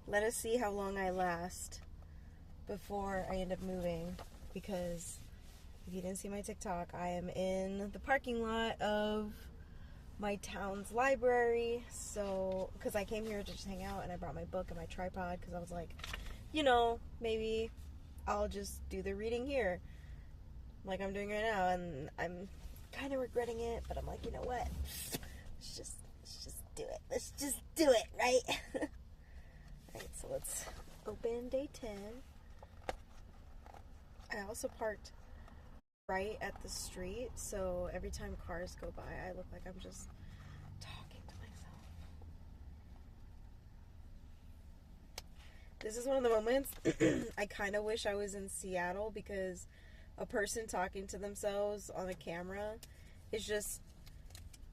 Let us see how long I last before I end up moving, because if you didn't see my TikTok, I am in the parking lot of my town's library. So, because I came here to just hang out and I brought my book and my tripod because I was like, maybe I'll just do the reading here like I'm doing right now, and I'm kind of regretting it, but I'm like, you know what? Let's just do it. Let's just do it, right? Alright, so let's open day 10. I also parked right at the street, so every time cars go by, I look like I'm just talking to myself. This is one of the moments I kind of wish I was in Seattle, because a person talking to themselves on a camera is just,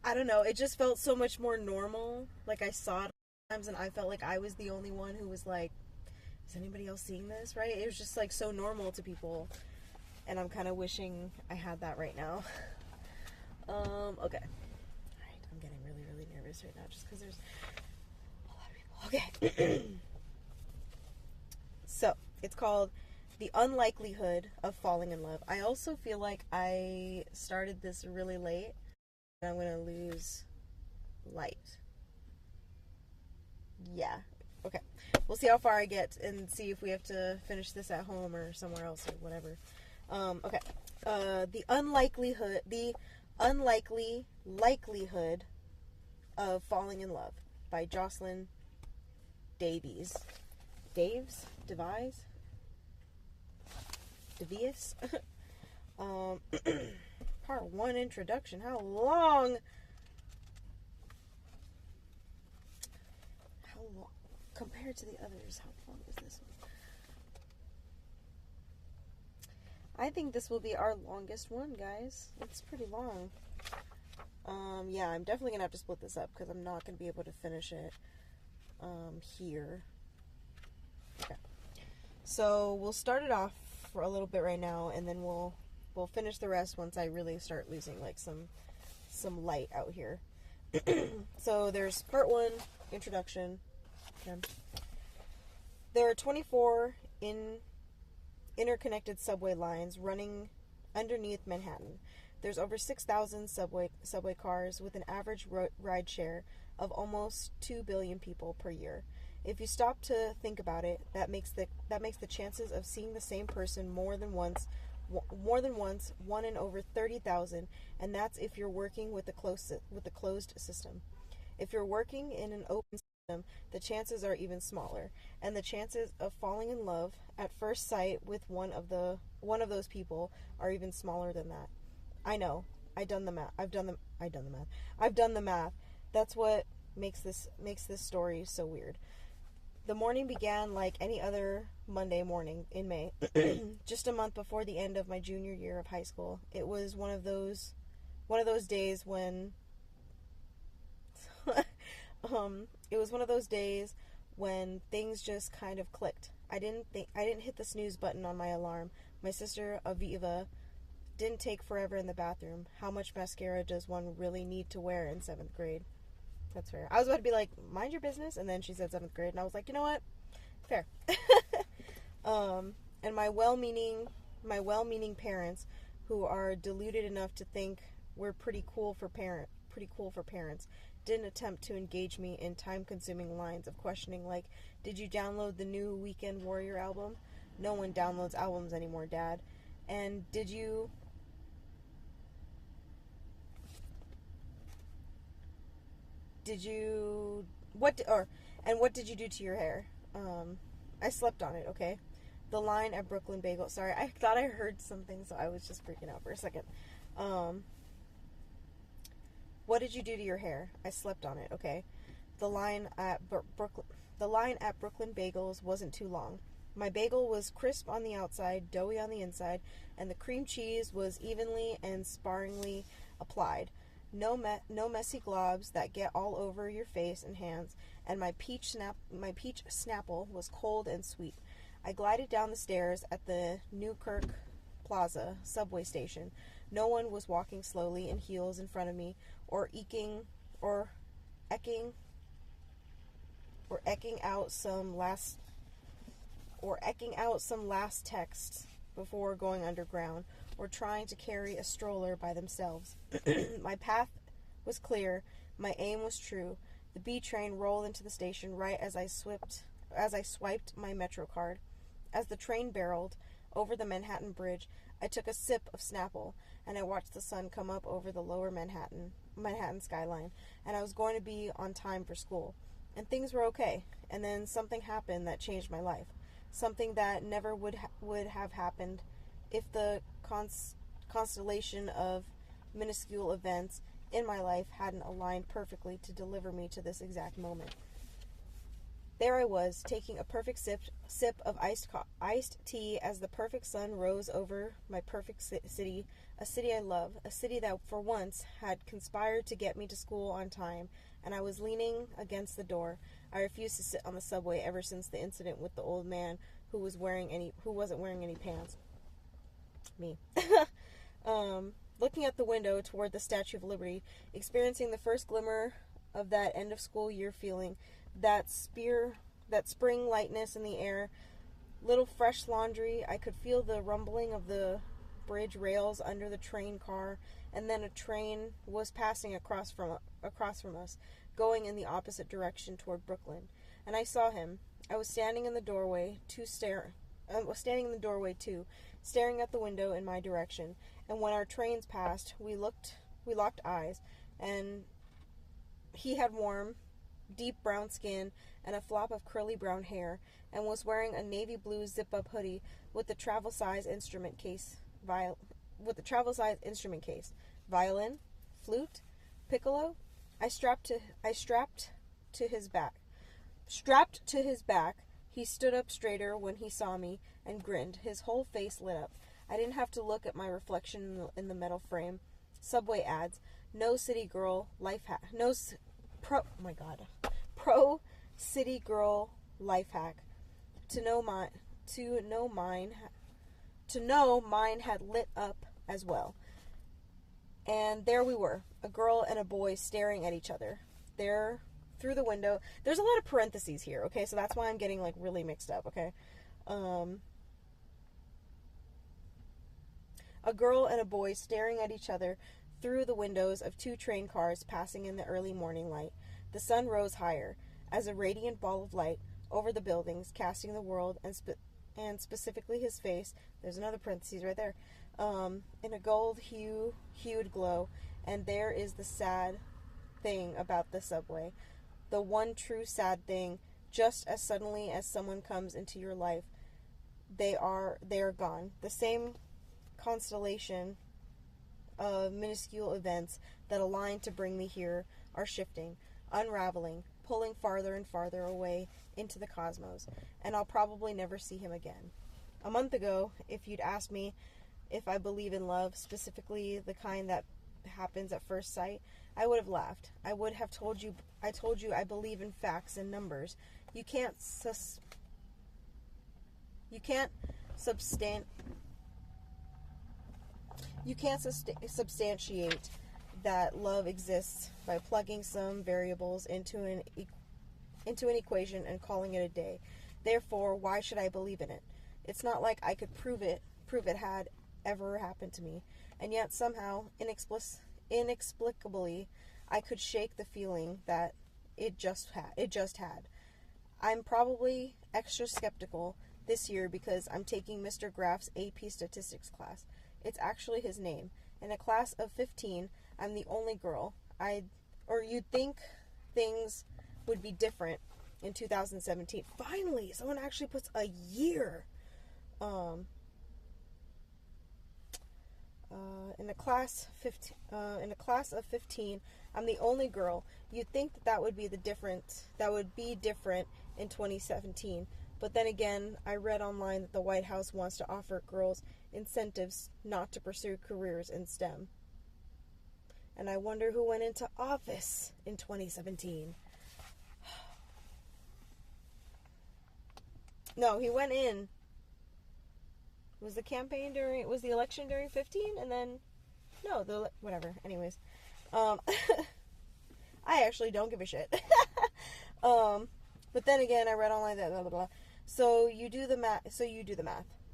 I don't know, it just felt so much more normal. Like, I saw it times and I felt like I was the only one who was like, is anybody else seeing this, right? It was just like so normal to people, and I'm kind of wishing I had that right now. Okay. Alright, I'm getting really, really nervous right now just because there's a lot of people. Okay. So, it's called The Unlikelihood of Falling in Love. I also feel like I started this really late, and I'm going to lose light. Yeah. Okay. We'll see how far I get and see if we have to finish this at home or somewhere else or whatever. Okay. The unlikely likelihood of falling in love by Jocelyn Davies. Daves? Devies? Devious? Part 1 introduction. How long? Compared to the others, how long is this one? I think this will be our longest one, guys. It's pretty long. Yeah, I'm definitely gonna have to split this up because I'm not gonna be able to finish it here. Okay. So we'll start it off for a little bit right now, and then we'll finish the rest once I really start losing like some light out here. So there's part 1, introduction. Okay. There are 24 interconnected subway lines running underneath Manhattan. There's over 6,000 subway cars with an average ride share of almost 2 billion people per year. If you stop to think about it, that makes the chances of seeing the same person more than once, 1 in over 30,000, and that's if you're working with a closed system. If you're working in an open system, the chances are even smaller, and the chances of falling in love at first sight with one of those people are even smaller than that. I know. I've done the math. That's what makes this story so weird. The morning began like any other Monday morning in May, just a month before the end of my junior year of high school. It was one of those days when it was one of those days when things just kind of clicked. I didn't hit the snooze button on my alarm. My sister Aviva didn't take forever in the bathroom. How much mascara does one really need to wear in 7th grade? That's fair. I was about to be like, mind your business, and then she said 7th grade, and I was like, you know what? Fair. And my well-meaning parents, who are deluded enough to think we're pretty cool for parents, didn't attempt to engage me in time-consuming lines of questioning like, did you download the new Weekend Warrior album? No one downloads albums anymore, Dad. And what did you do to your hair? I slept on it, okay? The line at Brooklyn Bagel. Sorry, I thought I heard something, so I was just freaking out for a second. What did you do to your hair? I slept on it, okay? The line at Brooklyn Bagels wasn't too long. My bagel was crisp on the outside, doughy on the inside, and the cream cheese was evenly and sparingly applied. No messy globs that get all over your face and hands, and my peach Snapple was cold and sweet. I glided down the stairs at the Newkirk Plaza subway station. No one was walking slowly in heels in front of me, or ecking or eking out some last texts before going underground, or trying to carry a stroller by themselves. My path was clear, my aim was true. The B train rolled into the station right as I swiped my Metro card. As the train barreled over the Manhattan Bridge, I took a sip of Snapple, and I watched the sun come up over the lower Manhattan skyline, and I was going to be on time for school. And things were okay. And then something happened that changed my life. Something that never would have happened if the constellation of minuscule events in my life hadn't aligned perfectly to deliver me to this exact moment. There I was, taking a perfect sip of iced tea as the perfect sun rose over my perfect city, a city I love, a city that for once had conspired to get me to school on time, and I was leaning against the door. I refused to sit on the subway ever since the incident with the old man who wasn't wearing any pants. Me. Looking at the window toward the Statue of Liberty, experiencing the first glimmer of that end of school year feeling, that spring lightness in the air, little fresh laundry. I could feel the rumbling of the bridge rails under the train car, and then a train was passing across from us, going in the opposite direction toward Brooklyn. And I saw him. I was standing in the doorway too, staring at the window in my direction. And when our trains passed, we locked eyes, and he had warm, deep brown skin and a flop of curly brown hair, and was wearing a navy blue zip-up hoodie with the travel size instrument case, violin, flute, piccolo. Strapped to his back, he stood up straighter when he saw me and grinned. His whole face lit up. I didn't have to look at my reflection in the metal frame. Subway ads. No city girl life hack. Pro city girl life hack. To know mine had lit up as well. And there we were, a girl and a boy staring at each other. There, through the window. There's a lot of parentheses here, okay? So that's why I'm getting, like, really mixed up, okay? A girl and a boy staring at each other through the windows of two train cars passing in the early morning light. The sun rose higher, as a radiant ball of light, over the buildings, casting the world, and specifically his face, there's another parentheses right there, in a gold-hued glow. And there is the sad thing about the subway. The one true sad thing, just as suddenly as someone comes into your life, they are gone. The same constellation of minuscule events that align to bring me here are shifting, unraveling, pulling farther and farther away into the cosmos, and I'll probably never see him again. A month ago, if you'd asked me if I believe in love, specifically the kind that happens at first sight, I would have laughed. I would have told you I believe in facts and numbers. You can't substantiate that love exists by plugging some variables into an equation and calling it a day. Therefore, why should I believe in it? It's not like I could prove it had ever happened to me, and yet somehow, inexplicably, I could shake the feeling that it just had. I'm probably extra skeptical this year because I'm taking Mr. Graff's AP statistics class. It's actually his name. In a class of 15, I'm the only girl. You'd think things would be different in 2017. Finally, someone actually puts a year. In a class of 15, I'm the only girl. You'd think that would be different in 2017. But then again, I read online that the White House wants to offer girls incentives not to pursue careers in STEM. And I wonder who went into office in 2017. No, he went in. Was the election during 15? And then, no, whatever. Anyways. I actually don't give a shit. The But then again, I read online that blah, blah, blah. So you do the math.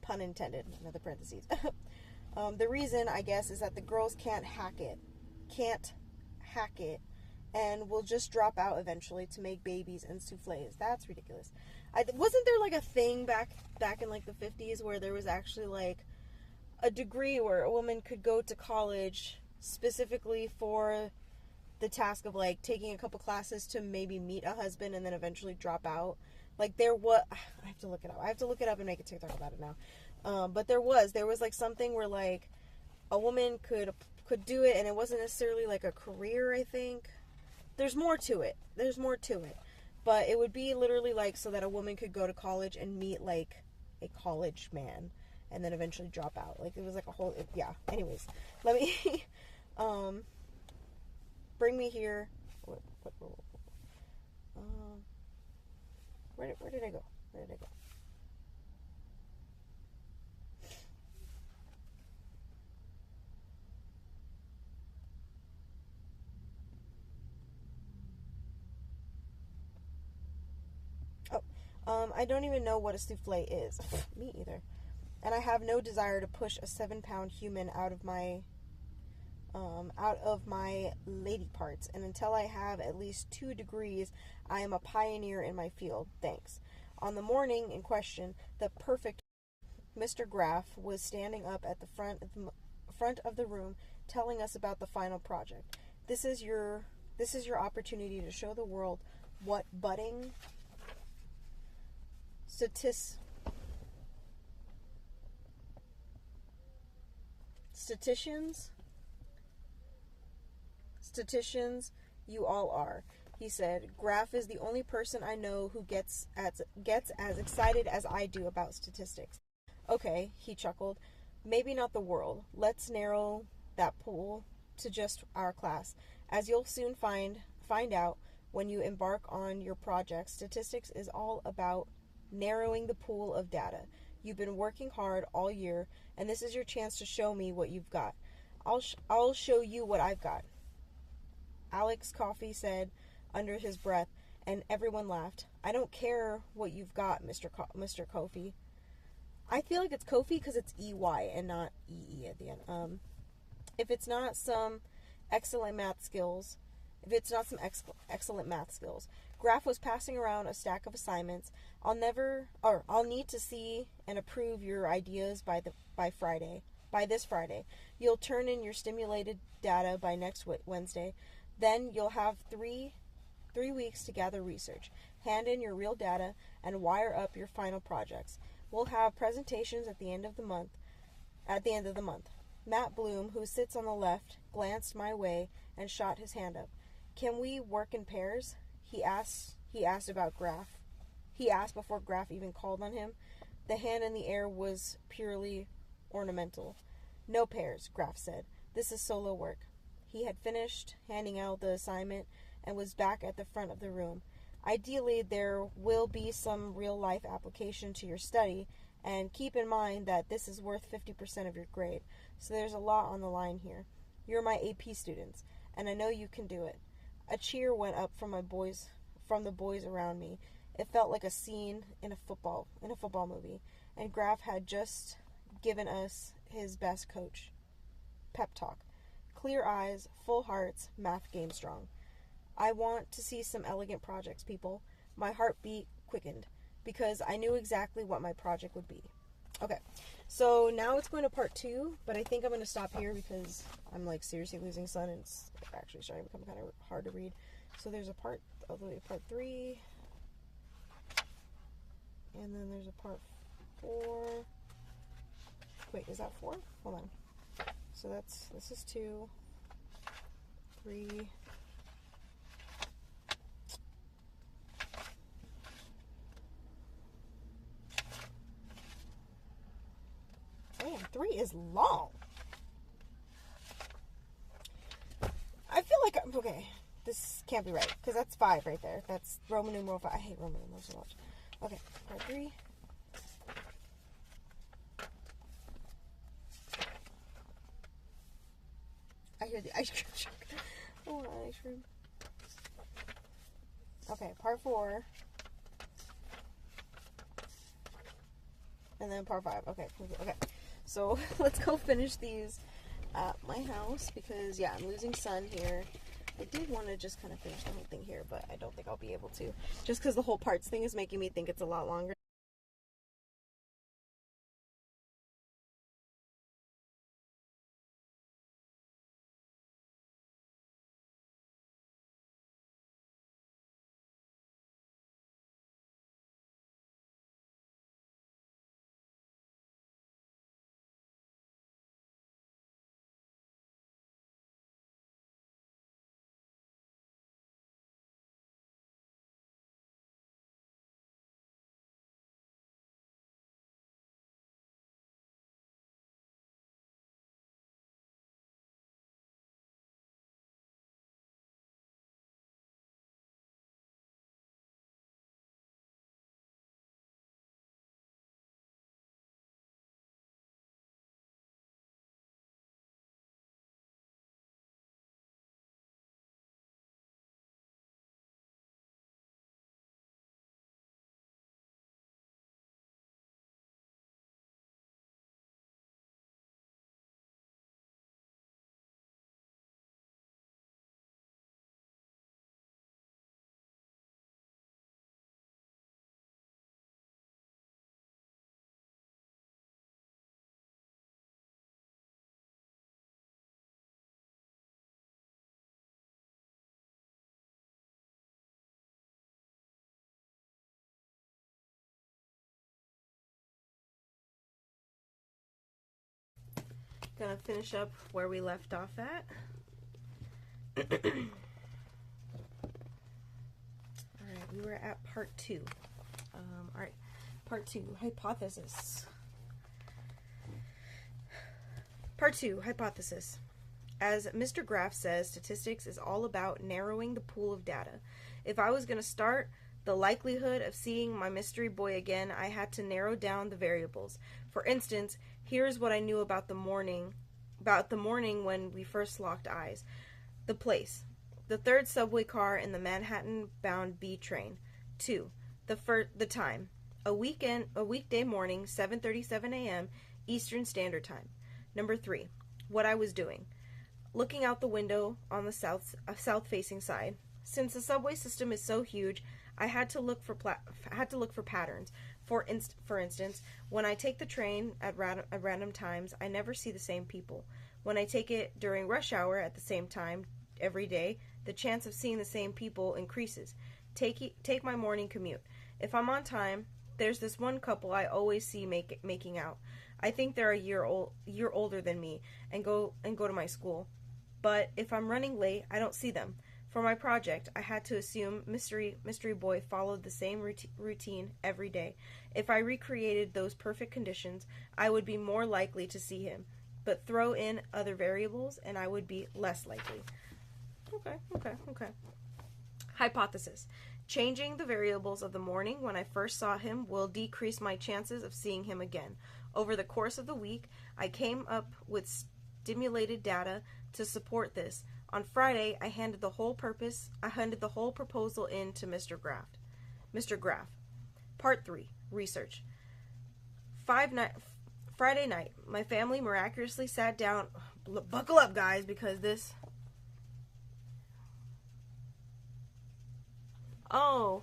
Pun intended. Another parentheses. The reason, I guess, is that the girls can't hack it. And will just drop out eventually to make babies and souffles. That's ridiculous. Wasn't there like a thing back in like the 50s where there was actually like a degree where a woman could go to college specifically for the task of like taking a couple classes to maybe meet a husband and then eventually drop out? Like I have to look it up. I have to look it up and make a TikTok about it now. But there was like something where like a woman could do it, and it wasn't necessarily like a career, I think. There's more to it. But it would be literally like so that a woman could go to college and meet like a college man and then eventually drop out. Like it was like a whole, yeah. Anyways, let me, bring me here. Where did I go? I don't even know what a souffle is. Me either. And I have no desire to push a 7-pound human out of my lady parts. And until I have at least 2 degrees, I am a pioneer in my field. Thanks. On the morning in question, the perfect Mr. Graff was standing up at the front of the room, telling us about the final project. This is your opportunity to show the world what budding statisticians you all are. He said, Graff is the only person I know who gets as excited as I do about statistics. Okay, he chuckled. Maybe not the world. Let's narrow that pool to just our class. As you'll soon find out when you embark on your project, statistics is all about narrowing the pool of data. You've been working hard all year, and this is your chance to show me what you've got. I'll show you what I've got. Alex Coffey said under his breath, and everyone laughed. I don't care what you've got, Mr. Kofi. I feel like it's Kofi because it's EY and not EE at the end. If it's not some excellent math skills, Graff was passing around a stack of assignments. I'll need to see and approve your ideas by this Friday. You'll turn in your stimulated data by next Wednesday. Then you'll have three weeks to gather research, hand in your real data, and wire up your final projects. We'll have presentations at the end of the month. Matt Bloom, who sits on the left, glanced my way and shot his hand up. Can we work in pairs? He asked about Graff. He asked before Graff even called on him. The hand in the air was purely ornamental. No pairs, Graff said. This is solo work. He had finished handing out the assignment and was back at the front of the room. Ideally, there will be some real-life application to your study, and keep in mind that this is worth 50% of your grade, so there's a lot on the line here. You're my AP students, and I know you can do it. A cheer went up from the boys around me. It felt like a scene in a football movie, and Graff had just given us his best coach pep talk. Clear eyes, full hearts, math game strong. I want to see some elegant projects, people. My heartbeat quickened because I knew exactly what my project would be. Okay, so now it's going to part 2, but I think I'm going to stop here because I'm like seriously losing sun and it's actually starting to become kind of hard to read. So there's a part 3, and then there's a part 4. Wait, is that 4? Hold on. So this is 2, 3. Man, 3 is long. I feel like okay. This can't be right because that's 5 right there. That's Roman numeral 5. I hate Roman numerals so much. Okay, part 3. I hear the ice cream truck. I want ice cream. Okay, part 4. and then part 5. Okay. So let's go finish these at my house because, yeah, I'm losing sun here. I did want to just kind of finish the whole thing here, but I don't think I'll be able to. Just because the whole parts thing is making me think it's a lot longer. Gonna finish up where we left off at. Alright, we were at part 2. Alright, part 2, hypothesis. Part 2, hypothesis. As Mr. Graff says, statistics is all about narrowing the pool of data. If I was going to start the likelihood of seeing my mystery boy again, I had to narrow down the variables. For instance, here's what I knew about the morning when we first locked eyes. The place. The third subway car in the Manhattan-bound B train. 2. The time. A weekday morning, 7:37 a.m. Eastern Standard Time. Number 3. What I was doing. Looking out the window on the south-facing side. Since the subway system is so huge, I had to look for patterns. For instance, when I take the train at random times, I never see the same people. When I take it during rush hour at the same time every day, the chance of seeing the same people increases. Take my morning commute. If I'm on time, there's this one couple I always see making out. I think they're a year older than me and go to my school. But if I'm running late, I don't see them. For my project, I had to assume Mystery Boy followed the same routine every day. If I recreated those perfect conditions, I would be more likely to see him. But throw in other variables, and I would be less likely. Okay. Hypothesis. Changing the variables of the morning when I first saw him will decrease my chances of seeing him again. Over the course of the week, I came up with stimulated data to support this. On Friday, I handed the whole proposal in to Mr. Graff. Part 3. Research. Friday night, my family miraculously sat down. Buckle up, guys, because this... Oh.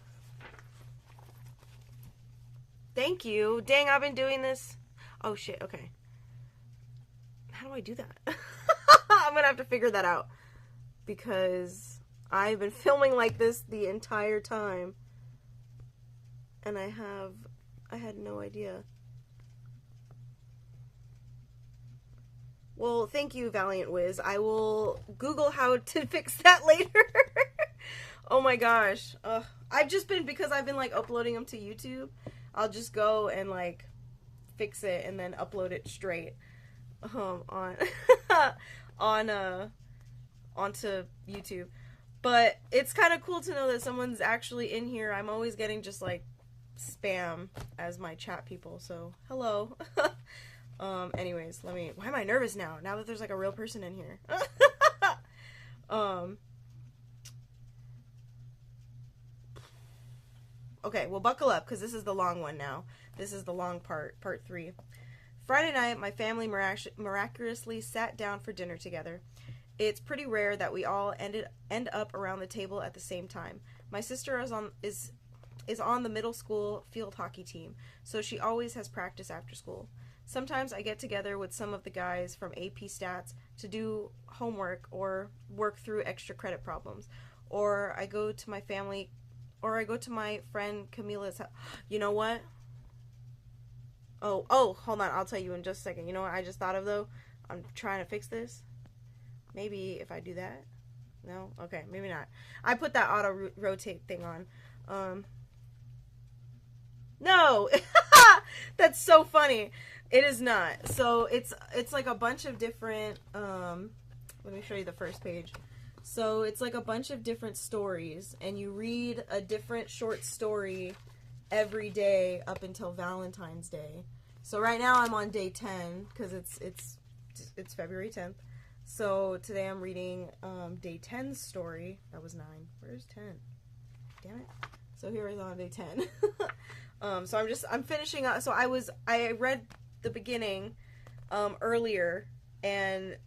Thank you. Dang, I've been doing this. Oh, shit, okay. How do I do that? I'm gonna have to figure that out. Because I've been filming like this the entire time. And I had no idea. Well, thank you, Valiant Wiz. I will Google how to fix that later. Oh my gosh. I've just been, because I've been like uploading them to YouTube, I'll just go and like fix it and then upload it straight onto YouTube. But it's kind of cool to know that someone's actually in here. I'm always getting just like spam as my chat people, so hello. Anyways, why am I nervous now that there's like a real person in here? Okay, well, buckle up, because this is the long one now. This is the long part 3. Friday night, my family miraculously sat down for dinner together. It's pretty rare that we all end up around the table at the same time. My sister is on the middle school field hockey team, so she always has practice after school. Sometimes I get together with some of the guys from AP Stats to do homework or work through extra credit problems. Or I go to my friend Camila's house. You know what? Oh, hold on. I'll tell you in just a second. You know what I just thought of, though? I'm trying to fix this. Maybe if I do that. No? Okay, maybe not. I put that auto-rotate thing on. No! That's so funny. It is not. So it's like a bunch of different, let me show you the first page. So it's like a bunch of different stories, and you read a different short story every day up until Valentine's Day. So right now I'm on day 10, because it's February 10th. So today I'm reading day 10's story. That was 9. Where's 10? Damn it. So here is on day 10. So I'm finishing up. So I read the beginning earlier, and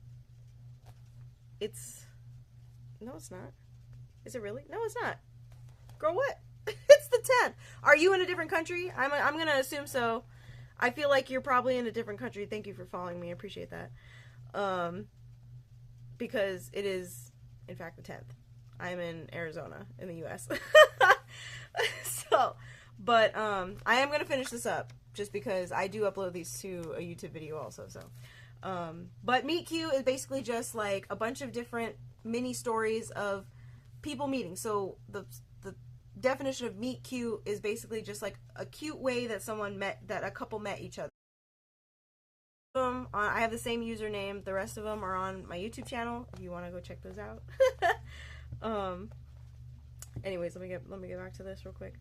no, it's not. Is it really? No, it's not. Girl, what? It's the 10th. Are you in a different country? I'm gonna assume so. I feel like you're probably in a different country. Thank you for following me. I appreciate that. Because it is, in fact, the 10th. I'm in Arizona, in the U.S. So, but I am gonna finish this up just because I do upload these to a YouTube video also. So, but Meet Cute is basically just like a bunch of different mini stories of people meeting. So the definition of meet cute is basically just like a cute way that a couple met each other. I have the same username. The rest of them are on my YouTube channel if you want to go check those out. Anyways, let me get back to this real quick.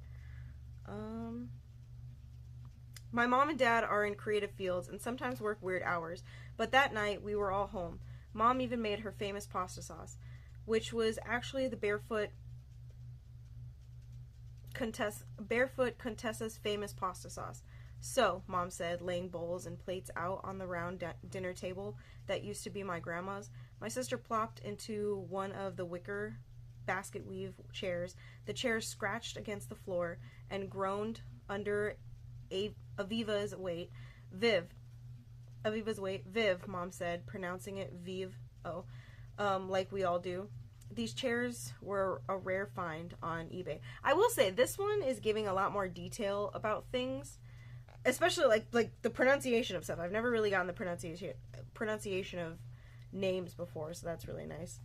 My mom and dad are in creative fields and sometimes work weird hours, but that night we were all home. Mom even made her famous pasta sauce, which was actually the Barefoot Contessa's famous pasta sauce. So, Mom said, laying bowls and plates out on the round dinner table that used to be my grandma's. My sister plopped into one of the wicker basket weave chairs. The chair scratched against the floor and groaned under Aviva's weight. Aviva's weight. Viv, Mom said, pronouncing it Vive. Like we all do. These chairs were a rare find on eBay. I will say, this one is giving a lot more detail about things. Especially like the pronunciation of stuff. I've never really gotten the pronunciation of names before, so that's really nice.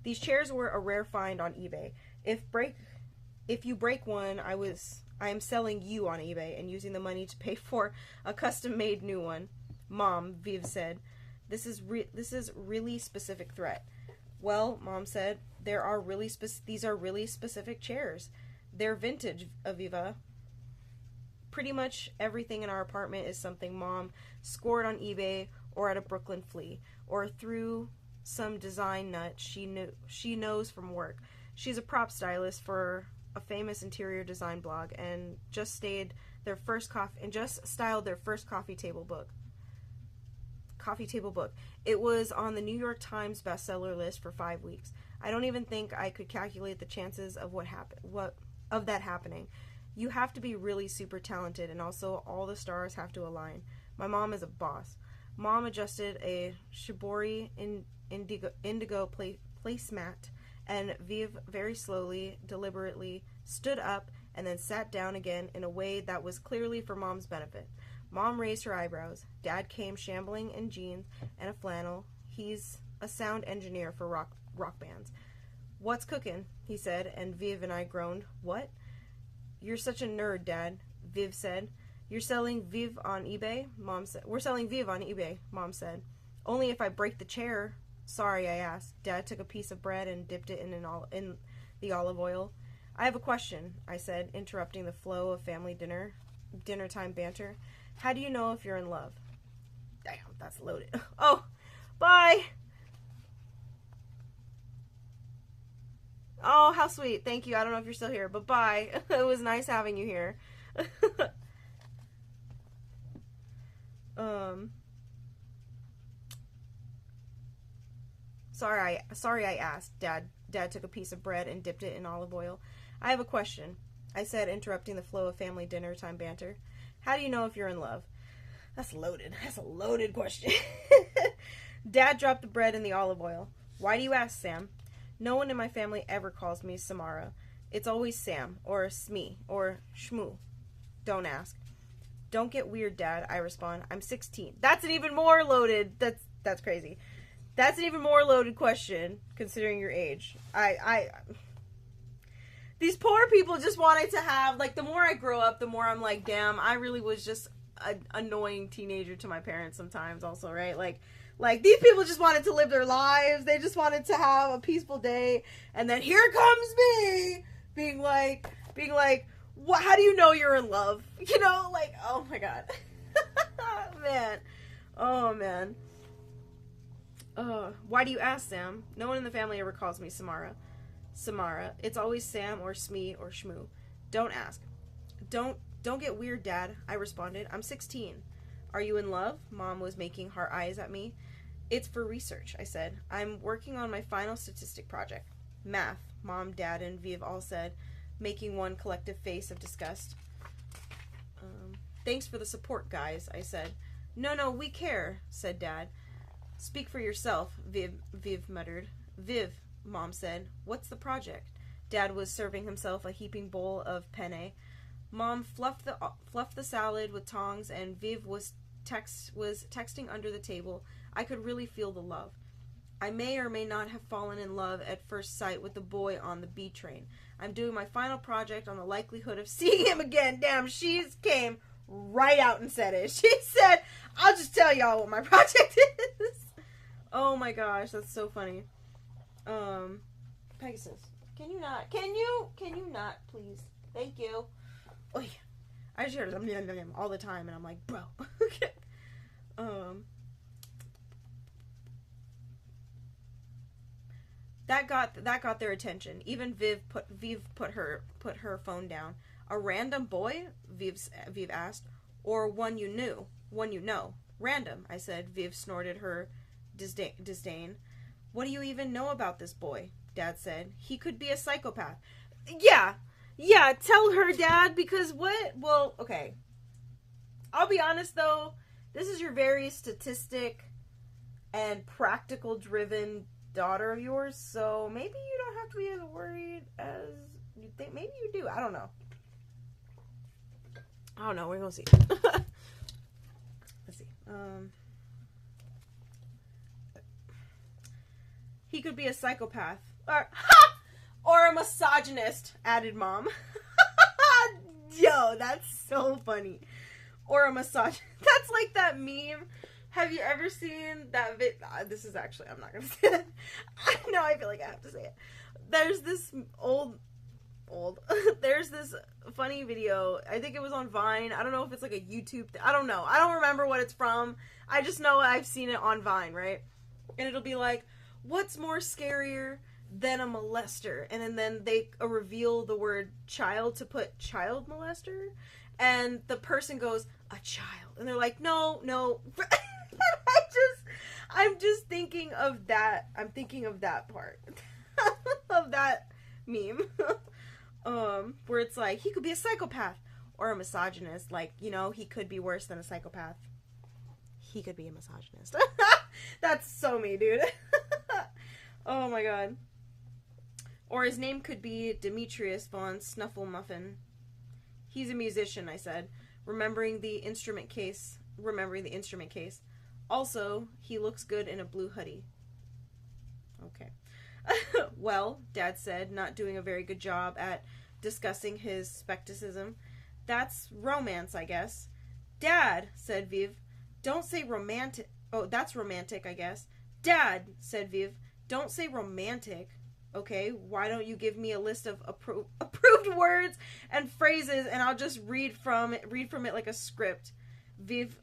These chairs were a rare find on eBay. If you break one, I am selling you on eBay and using the money to pay for a custom-made new one. Mom, Viv said, this is really specific threat. Well, Mom said, these are really specific chairs. They're vintage, Aviva. Pretty much everything in our apartment is something Mom scored on eBay or at a Brooklyn flea or through some design nut she knows from work. She's a prop stylist for a famous interior design blog and just styled their first coffee table book. It was on the New York Times bestseller list for 5 weeks. I don't even think I could calculate the chances of of that happening. You have to be really super talented, and also all the stars have to align. My mom is a boss. Mom adjusted a shibori indigo placemat, and Viv very slowly, deliberately stood up and then sat down again in a way that was clearly for Mom's benefit. Mom raised her eyebrows. Dad came shambling in jeans and a flannel. He's a sound engineer for rock bands. What's cooking? He said, and Viv and I groaned. What? You're such a nerd, Dad, Viv said. You're selling Viv on eBay? Mom said. We're selling Viv on eBay, Mom said. Only if I break the chair. Sorry, I asked. Dad took a piece of bread and dipped it in the olive oil. I have a question, I said, interrupting the flow of family dinner time banter. How do you know if you're in love? Damn, that's loaded. Oh, bye! Oh, how sweet. Thank you. I don't know if you're still here, but bye. It was nice having you here. Sorry I asked. Dad took a piece of bread and dipped it in olive oil. I have a question, I said, interrupting the flow of family dinner time banter. How do you know if you're in love? That's loaded. That's a loaded question. Dad dropped the bread in the olive oil. Why do you ask, Sam? No one in my family ever calls me Samara. It's always Sam, or Smee, or Shmoo. Don't ask. Don't get weird, Dad, I respond. I'm 16. That's an even more loaded... That's crazy. That's an even more loaded question, considering your age. These poor people just wanted to have... Like, the more I grow up, the more I'm like, damn, I really was just an annoying teenager to my parents sometimes also, right? Like, these people just wanted to live their lives. They just wanted to have a peaceful day. And then here comes me being like, what? How do you know you're in love? You know, like, oh my God. Man. Oh, man. Why do you ask, Sam? No one in the family ever calls me Samara. It's always Sam or Smee or Shmoo. Don't ask. Don't get weird, Dad, I responded. I'm 16. Are you in love? Mom was making heart eyes at me. It's for research, I said. I'm working on my final statistic project. Math, Mom, Dad, and Viv all said, making one collective face of disgust. Thanks for the support, guys, I said. No, we care, said Dad. Speak for yourself, Viv muttered. Viv, Mom said, what's the project? Dad was serving himself a heaping bowl of penne. Mom fluffed the salad with tongs, and Viv was texting under the table. I could really feel the love. I may or may not have fallen in love at first sight with the boy on the B train. I'm doing my final project on the likelihood of seeing him again. Damn, she came right out and said it. She said, I'll just tell y'all what my project is. Oh my gosh, that's so funny. Pegasus, can you not, please? Thank you. Oh yeah. I just hear them all the time, and I'm like, bro. Okay. That got their attention. Even Viv put her phone down. A random boy? Viv asked. Or one you know. Random, I said. Viv snorted her disdain. What do you even know about this boy? Dad said. He could be a psychopath. Yeah, tell her, Dad, because what? Well, okay. I'll be honest, though. This is your very statistic and practical-driven daughter of yours, so maybe you don't have to be as worried as you think. Maybe you do. I don't know. We're gonna see. Let's see. He could be a psychopath. Or a misogynist, added Mom. Yo, that's so funny. Or a misogynist. That's like that meme. Have you ever seen that this is actually, I'm not going to say it. No, I feel like I have to say it. There's this there's this funny video. I think it was on Vine. I don't know if it's like a YouTube I don't know. I don't remember what it's from. I just know I've seen it on Vine, right? And it'll be like, what's more scarier than a molester? And then they reveal the word child to put child molester. And the person goes, a child. And they're like, no. I'm just thinking of that. I'm thinking of that part. Of that meme. Where it's like, he could be a psychopath. Or a misogynist. Like, you know, he could be worse than a psychopath. He could be a misogynist. That's so me, dude. Oh my god. Or his name could be Demetrius von Snufflemuffin. He's a musician, I said, remembering the instrument case. Also, he looks good in a blue hoodie. Okay. Well, Dad said, not doing a very good job at discussing his skepticism. That's romance, I guess. Dad, said Viv, don't say romantic. Oh, that's romantic, I guess. Dad, said Viv, don't say romantic. Okay, why don't you give me a list of approved words and phrases, and I'll just read from it like a script. Viv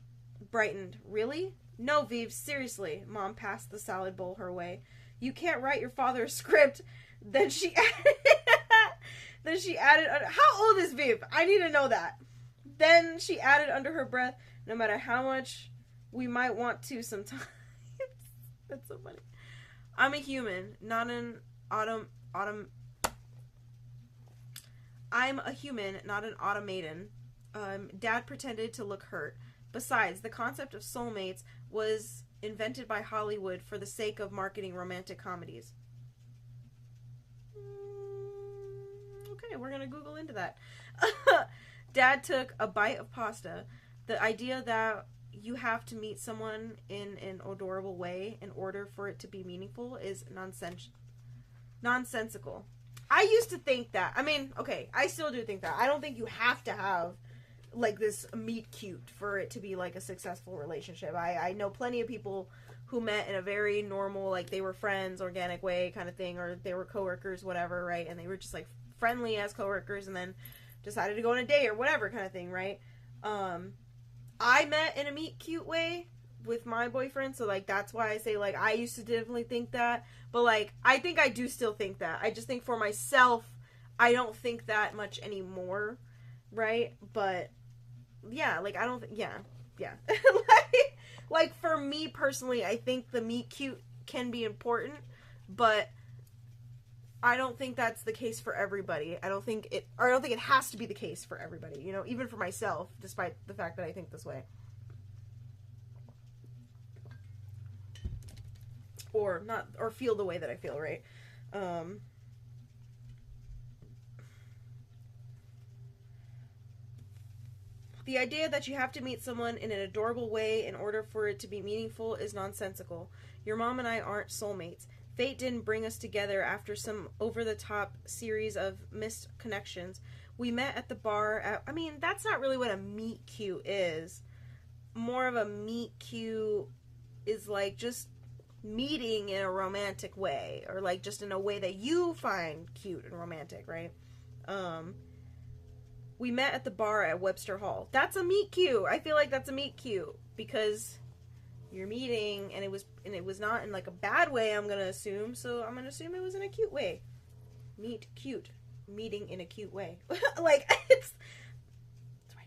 brightened. Really? No, Viv, seriously. Mom passed the salad bowl her way. You can't write your father a script. Then she added, how old is Viv? I need to know that. Then she added under her breath, no matter how much we might want to sometimes. That's so funny. I'm a human, not an I'm a human, not an automaton. Dad pretended to look hurt. Besides, the concept of soulmates was invented by Hollywood for the sake of marketing romantic comedies. Okay, we're gonna Google into that. Dad took a bite of pasta. The idea that you have to meet someone in an adorable way in order for it to be meaningful is nonsensical. I used to think that. I mean, okay, I still do think that. I don't think you have to have, like, this meet cute for it to be, like, a successful relationship. I know plenty of people who met in a very normal, like, they were friends, organic way kind of thing, or they were coworkers, whatever, right? And they were just, like, friendly as coworkers and then decided to go on a date or whatever kind of thing, right? I met in a meet cute way with my boyfriend, so, like, that's why I say, like, I used to definitely think that, but, like, I think I do still think that. I just think for myself, I don't think that much anymore, right? But, yeah, like, I don't think, yeah. like, for me personally, I think the meet cute can be important, but I don't think that's the case for everybody. I don't think it has to be the case for everybody, you know, even for myself, despite the fact that I think this way. Or feel the way that I feel, right? The idea that you have to meet someone in an adorable way in order for it to be meaningful is nonsensical. Your mom and I aren't soulmates. Fate didn't bring us together after some over-the-top series of missed connections. We met at the bar I mean, that's not really what a meet cute is. More of a meet cute is, like, just meeting in a romantic way, or, like, just in a way that you find cute and romantic, right? We met at the bar at Webster Hall. That's a meet cute. I feel like that's a meet cute because you're meeting, and it was not in, like, a bad way, I'm gonna assume, so I'm gonna assume it was in a cute way. Meet cute. Meeting in a cute way. Like, it's right.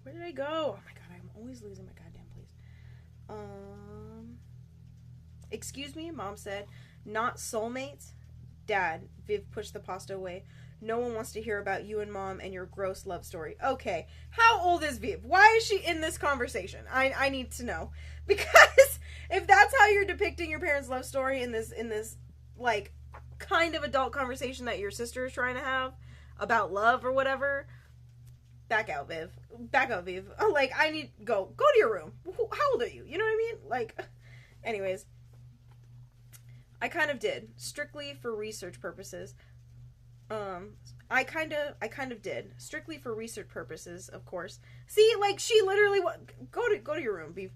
Where did I go? Oh my god, I'm always losing my goddamn place. Excuse me, Mom said. Not soulmates? Dad, Viv pushed the pasta away. No one wants to hear about you and Mom and your gross love story. Okay, how old is Viv? Why is she in this conversation? I need to know. Because if that's how you're depicting your parents' love story in this like, kind of adult conversation that your sister is trying to have about love or whatever, back out, Viv. Back out, Viv. Like, I need go to your room. How old are you? You know what I mean? Like, anyways, I kind of did, strictly for research purposes. I kind of did, strictly for research purposes, of course. See, like, she literally go to your room, Viv.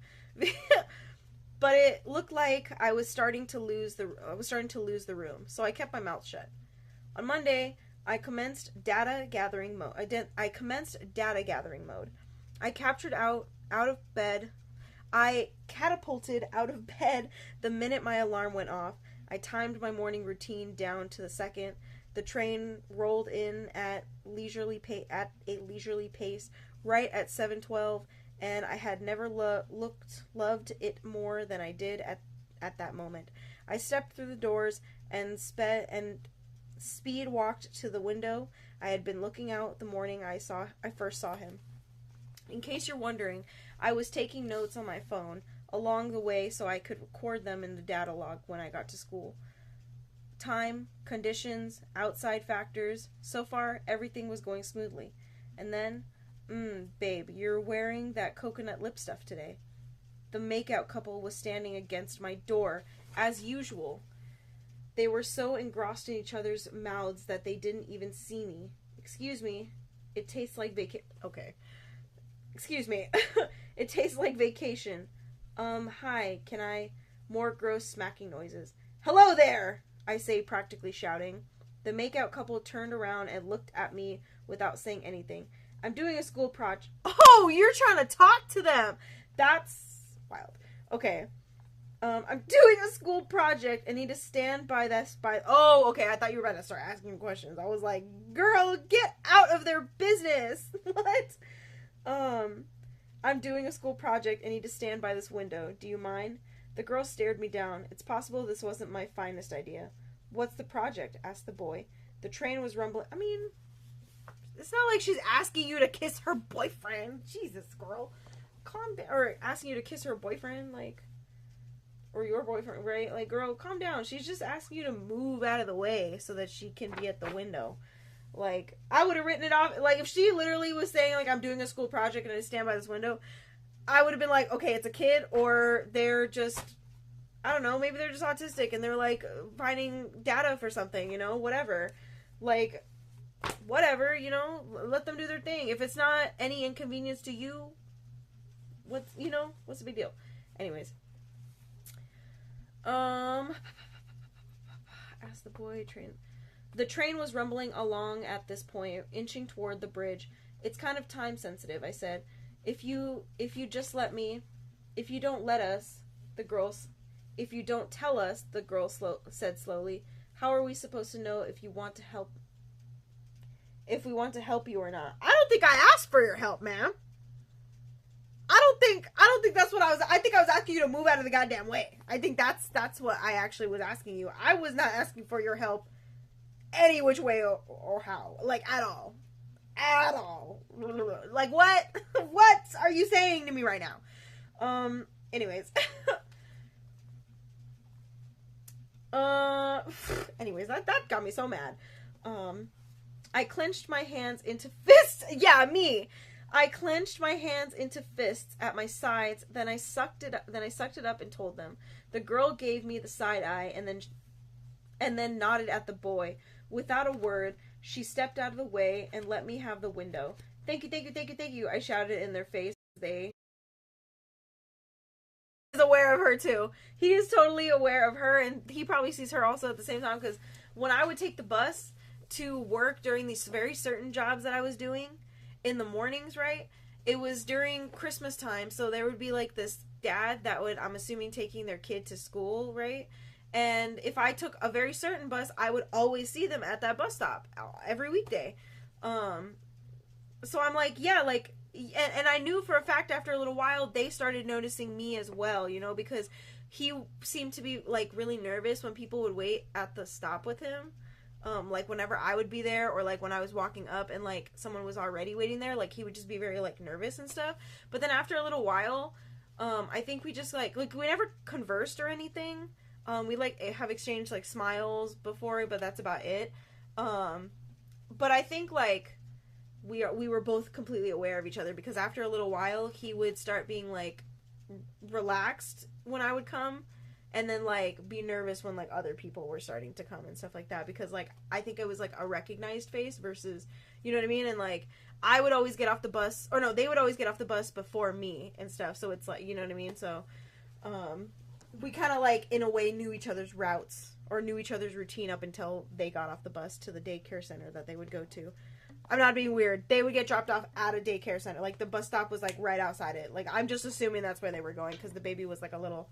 But it looked like I was starting to lose the room, so I kept my mouth shut. On Monday, I commenced data gathering mode. I catapulted out of bed the minute my alarm went off. I timed my morning routine down to the second. The train rolled in at a leisurely pace right at 7:12, and I had never loved it more than I did at that moment. I stepped through the doors and speed walked to the window I had been looking out the morning I first saw him. In case you're wondering, I was taking notes on my phone along the way so I could record them in the data log when I got to school. Time, conditions, outside factors. So far, everything was going smoothly. And then, babe, you're wearing that coconut lip stuff today. The makeout couple was standing against my door, as usual. They were so engrossed in each other's mouths that they didn't even see me. Excuse me, it tastes like okay. Excuse me, it tastes like vacation. Hi, can I... More gross smacking noises. Hello there! I say, practically shouting. The makeout couple turned around and looked at me without saying anything. I'm doing a school project. Oh, you're trying to talk to them! That's Wild. Okay. I'm doing a school project and need to stand by this by. Oh, okay. I thought you were about to start asking questions. I was like, girl, get out of their business. What? I'm doing a school project and need to stand by this window. Do you mind? The girl stared me down. It's possible this wasn't my finest idea. What's the project? Asked the boy. The train was rumbling. I mean, it's not like she's asking you to kiss her boyfriend. Jesus, girl. Calm down. Or asking you to kiss her boyfriend, like, or your boyfriend, right? Like, girl, calm down. She's just asking you to move out of the way so that she can be at the window. Like, I would have written it off. Like, if she literally was saying, like, I'm doing a school project and I stand by this window, I would have been like, okay, it's a kid, or they're just, I don't know, maybe they're just autistic and they're, like, finding data for something, you know, whatever. Like, whatever, you know, let them do their thing. If it's not any inconvenience to you, what's the big deal? Anyways. Asked the boy, The train was rumbling along at this point, inching toward the bridge. It's kind of time sensitive, I said. If you just let me, if you don't let us, if you don't tell us, the girl said slowly, how are we supposed to know if we want to help you or not? I don't think I asked for your help, ma'am. I don't think that's what I think I was asking you to move out of the goddamn way. I think that's what I actually was asking you. I was not asking for your help any which way or how. Like, at all. At all. Like, what? What are you saying to me right now? Anyways. Anyways, that got me so mad. I clenched my hands into fists. Yeah, me. I clenched my hands into fists at my sides. Then I sucked it up and told them. The girl gave me the side eye and then nodded at the boy. Without a word, she stepped out of the way and let me have the window. Thank you, thank you, thank you, thank you. I shouted in their face. He is aware of her too. He is totally aware of her, and he probably sees her also at the same time, because when I would take the bus to work during these very certain jobs that I was doing in the mornings, right? It was during Christmas time, so there would be like this dad that would, I'm assuming, taking their kid to school, right? And if I took a very certain bus, I would always see them at that bus stop every weekday. So I'm like, yeah, like, and I knew for a fact after a little while they started noticing me as well, you know, because he seemed to be like really nervous when people would wait at the stop with him. Like whenever I would be there, or like when I was walking up and like someone was already waiting there, like he would just be very like nervous and stuff. But then after a little while, I think we just like we never conversed or anything. We like have exchanged like smiles before, but that's about it. But I think like we were both completely aware of each other, because after a little while he would start being like relaxed when I would come, and then like be nervous when like other people were starting to come and stuff like that, because like I think it was like a recognized face versus, you know what I mean? And like I would always get off the bus, or no, they would always get off the bus before me and stuff, so it's like, you know what I mean? So we kind of like in a way knew each other's routes or knew each other's routine up until they got off the bus to the daycare center that they would go to. I'm not being weird. They would get dropped off at a daycare center. Like the bus stop was like right outside it. Like I'm just assuming that's where they were going, because the baby was like a little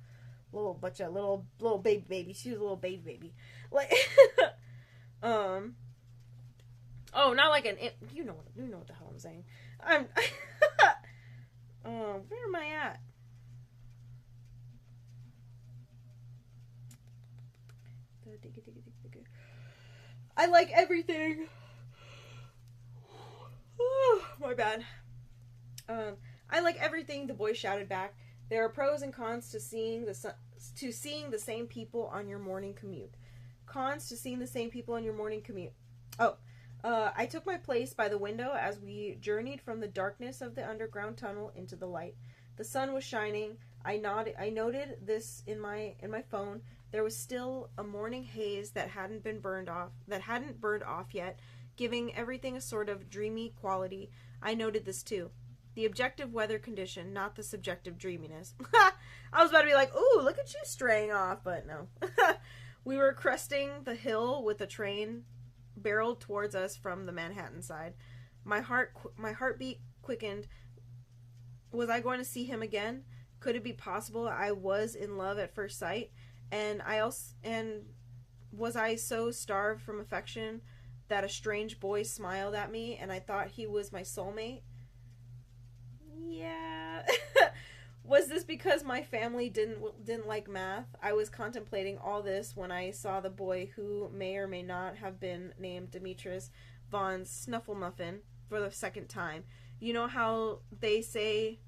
baby. She was a little baby. Like, oh, not like an, you know what the hell I'm saying. Where am I at? I like everything. My bad. I like everything, the boy shouted back. There are pros and cons to seeing the same people on your morning commute. Cons to seeing the same people on your morning commute. I took my place by the window as we journeyed from the darkness of the underground tunnel into the light. The sun was shining. I noted this in my phone. There was still a morning haze that hadn't burned off yet, giving everything a sort of dreamy quality. I noted this too. The objective weather condition, not the subjective dreaminess. I was about to be like, ooh, look at you straying off, but no. We were cresting the hill with a train barreled towards us from the Manhattan side. My heartbeat quickened. Was I going to see him again? Could it be possible I was in love at first sight? And was I so starved from affection that a strange boy smiled at me and I thought he was my soulmate? Yeah. Was this because my family didn't like math? I was contemplating all this when I saw the boy who may or may not have been named Demetrius von Snufflemuffin for the second time. You know how they say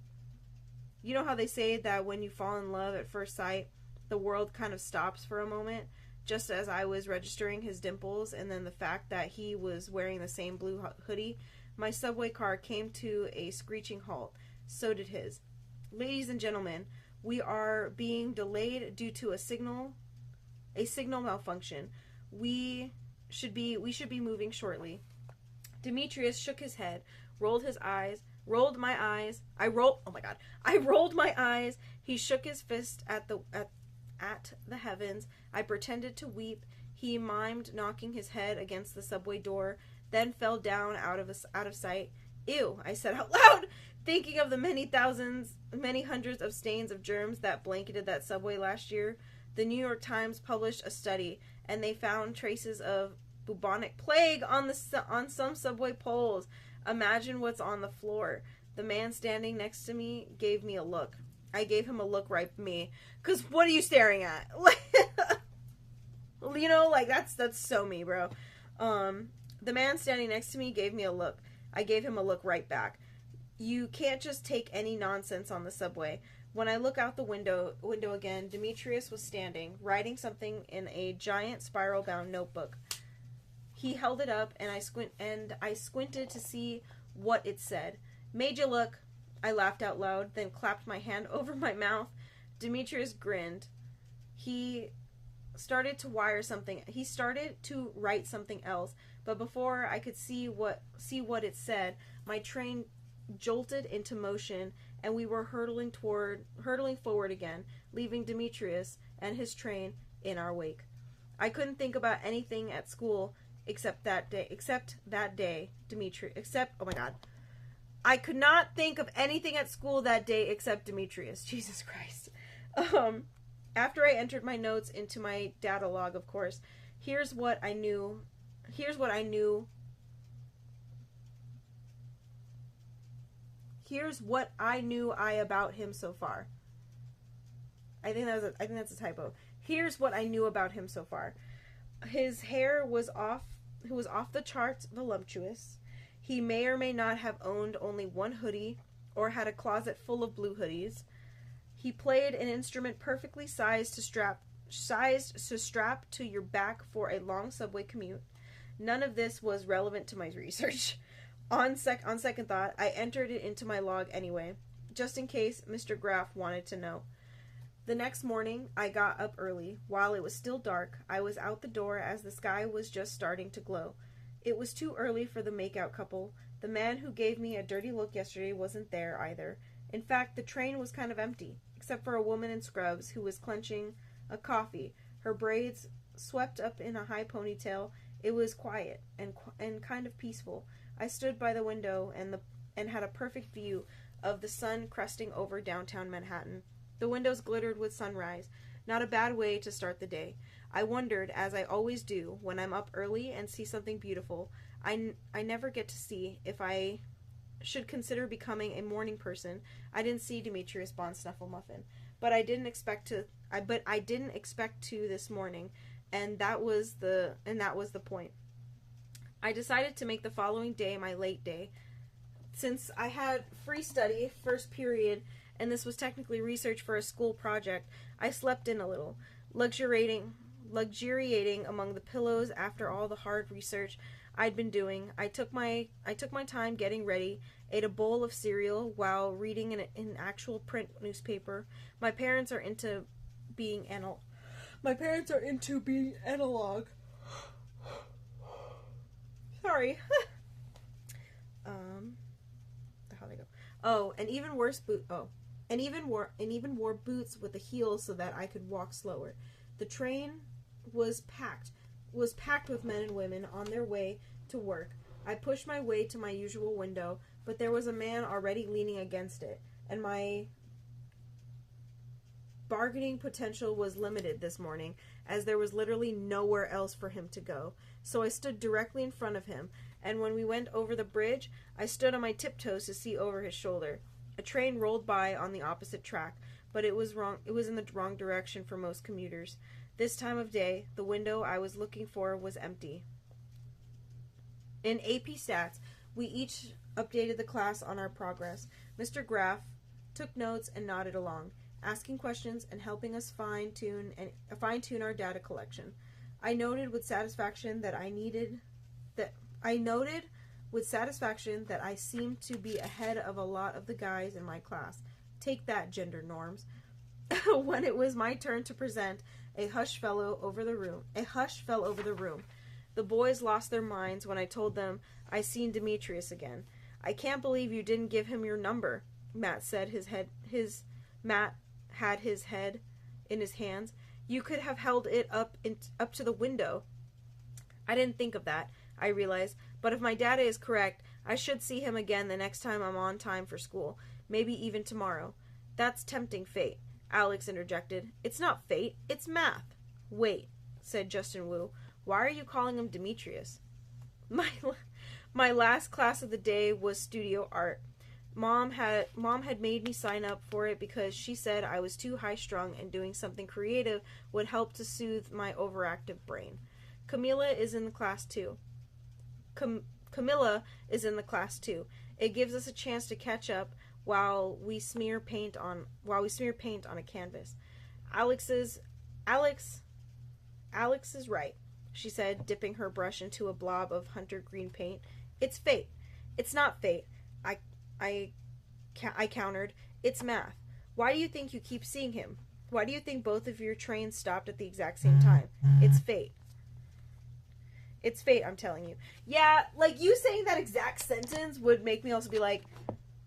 that when you fall in love at first sight, the world kind of stops for a moment, just as I was registering his dimples and then the fact that he was wearing the same blue hoodie. My subway car came to a screeching halt. So did his. Ladies and gentlemen, we are being delayed due to a signal malfunction. We should be moving shortly. Demetrius shook his head, rolled my eyes. I rolled my eyes. He shook his fist at the heavens. I pretended to weep. He mimed knocking his head against the subway door, then fell down out of sight. Ew, I said out loud, thinking of the many hundreds of stains of germs that blanketed that subway last year. The New York Times published a study, and they found traces of bubonic plague on some subway poles. Imagine what's on the floor. The man standing next to me gave me a look. I gave him a look right at me. 'Cause what are you staring at? You know, like, that's so me, bro. The man standing next to me gave me a look. I gave him a look right back. You can't just take any nonsense on the subway. When I look out the window again, Demetrius was standing, writing something in a giant spiral-bound notebook. He held it up, and I squinted to see what it said. Made you look. I laughed out loud, then clapped my hand over my mouth. Demetrius grinned. He started to write something else, but before I could see what it said, my train jolted into motion, and we were hurtling forward again, leaving Demetrius and his train in our wake. I couldn't think about anything at school except that day, Demetrius. I could not think of anything at school that day except Demetrius. Jesus Christ. After I entered my notes into my data log, of course, here's what I knew about him so far. I think that's a typo. Here's what I knew about him so far. His hair was off the charts voluptuous. He may or may not have owned only one hoodie or had a closet full of blue hoodies. He played an instrument perfectly sized to strap to your back for a long subway commute. None of this was relevant to my research. On second thought, I entered it into my log anyway, just in case Mr. Graff wanted to know. The next morning, I got up early. While it was still dark, I was out the door as the sky was just starting to glow. It was too early for the make-out couple. The man who gave me a dirty look yesterday wasn't there either. In fact, the train was kind of empty, except for a woman in scrubs who was clenching a coffee, her braids swept up in a high ponytail. It was quiet and kind of peaceful. I stood by the window and had a perfect view of the sun cresting over downtown Manhattan. The windows glittered with sunrise. Not a bad way to start the day. I wondered, as I always do, when I'm up early and see something beautiful. I never get to see if I should consider becoming a morning person. I didn't see Demetrius von Snufflemuffin, but I didn't expect to this morning, and that was the point. I decided to make the following day my late day. Since I had free study first period, and this was technically research for a school project, I slept in a little, luxuriating among the pillows after all the hard research I'd been doing. I took my time getting ready, ate a bowl of cereal while reading an actual print newspaper. My parents are into being analog. Sorry. How they go? Oh, and even worse and even wore boots with the heels so that I could walk slower. The train was packed with men and women on their way to work. I pushed my way to my usual window, but there was a man already leaning against it, and my bargaining potential was limited this morning, as there was literally nowhere else for him to go. So I stood directly in front of him, and when we went over the bridge, I stood on my tiptoes to see over his shoulder. A train rolled by on the opposite track, but it was wrong. It was in the wrong direction for most commuters. This time of day, the window I was looking for was empty. In AP Stats, we each updated the class on our progress. Mr. Graff took notes and nodded along, asking questions and helping us fine-tune our data collection. I noted with satisfaction that I seemed to be ahead of a lot of the guys in my class. Take that, gender norms. When it was my turn to present, a hush fell over the room. The boys lost their minds when I told them I seen Demetrius again. I can't believe you didn't give him your number, Matt said. Matt had his head in his hands. You could have held it up to the window. I didn't think of that, I realized, but if my data is correct, I should see him again the next time I'm on time for school, maybe even tomorrow. That's tempting fate, Alex interjected. It's not fate, it's math. Wait, said Justin Wu. Why are you calling him Demetrius? My last class of the day was studio art. Mom had made me sign up for it because she said I was too high-strung and doing something creative would help to soothe my overactive brain. Camilla is in the class too. It gives us a chance to catch up while we smear paint on a canvas. Alex is right, she said, dipping her brush into a blob of hunter green paint. It's fate. It's not fate. I countered. It's math. Why do you think you keep seeing him? Why do you think both of your trains stopped at the exact same time? It's fate. It's fate, I'm telling you. Yeah, like, you saying that exact sentence would make me also be like,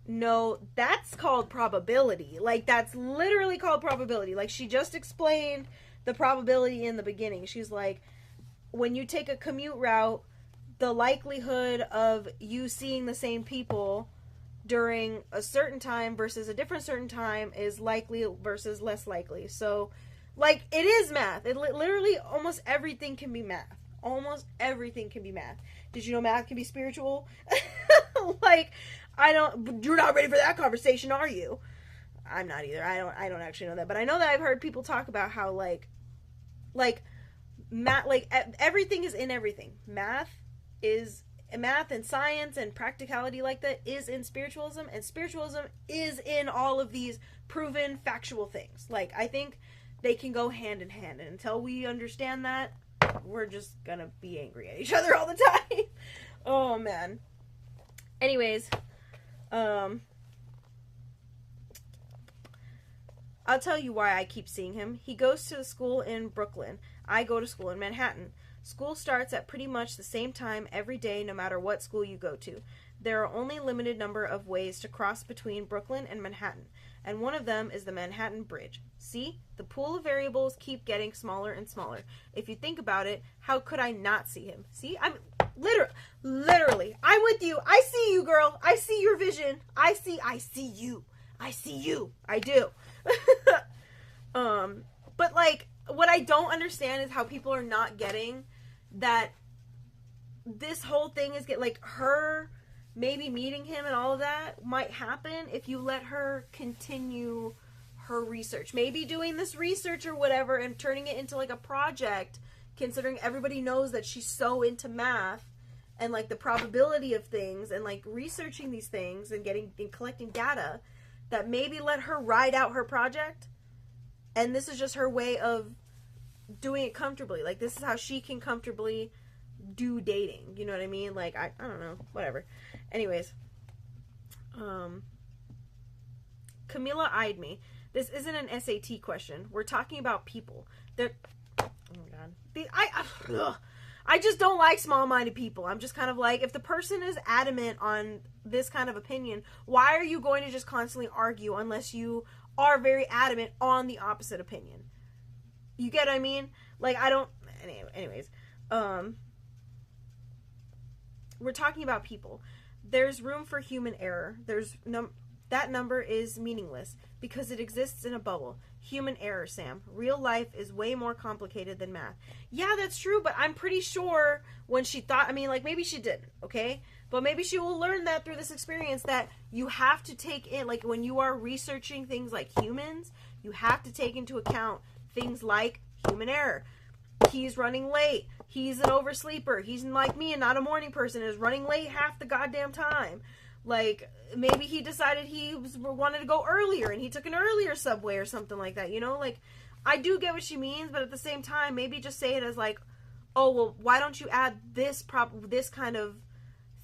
no, that's called probability. Like, that's literally called probability. Like, she just explained the probability in the beginning. She's like, when you take a commute route, the likelihood of you seeing the same people during a certain time versus a different certain time is likely versus less likely. So, like, it is math. It literally, almost everything can be math. Almost everything can be math. Did you know math can be spiritual? Like, you're not ready for that conversation, are you? I'm not either. I don't actually know that. But I know that I've heard people talk about how, like, math, like, everything is in everything. Math and science and practicality like that is in spiritualism, and spiritualism is in all of these proven factual things. Like, I think they can go hand in hand, and until we understand that, we're just gonna be angry at each other all the time. Oh man. Anyways, I'll tell you why I keep seeing him. He goes to the school in Brooklyn. I go to school in Manhattan. School starts at pretty much the same time every day, no matter what school you go to. There are only a limited number of ways to cross between Brooklyn and Manhattan, and one of them is the Manhattan Bridge. See? The pool of variables keep getting smaller and smaller. If you think about it, how could I not see him? See? I'm literally, I'm with you. I see you, girl. I see your vision. I see you. I see you. I do. But, like, what I don't understand is how people are not getting that this whole thing is her maybe meeting him and all of that might happen if you let her continue her research. Maybe doing this research or whatever and turning it into, like, a project, considering everybody knows that she's so into math and, like, the probability of things and, like, researching these things and collecting data, that maybe let her ride out her project. And this is just her way of doing it comfortably. Like, this is how she can comfortably do dating. You know what I mean? Like, I don't know. Whatever. Anyways. Camilla eyed me. This isn't an SAT question. We're talking about people. Oh my god. I just don't like small-minded people. I'm just kind of like, if the person is adamant on this kind of opinion, why are you going to just constantly argue unless you are very adamant on the opposite opinion? You get what I mean? Like, I don't... Anyways. We're talking about people. There's room for human error. That number is meaningless because it exists in a bubble. Human error, Sam. Real life is way more complicated than math. Yeah, that's true, but I'm pretty sure when she thought, I mean, like, maybe she didn't, okay? But maybe she will learn that through this experience, that you have to take in, like, when you are researching things like humans, you have to take into account things like human error. He's running late. He's an oversleeper. He's like me and not a morning person, is running late half the goddamn time. Like, maybe he decided he wanted to go earlier and he took an earlier subway or something like that, you know? Like, I do get what she means, but at the same time, maybe just say it as like, oh, well, why don't you add this kind of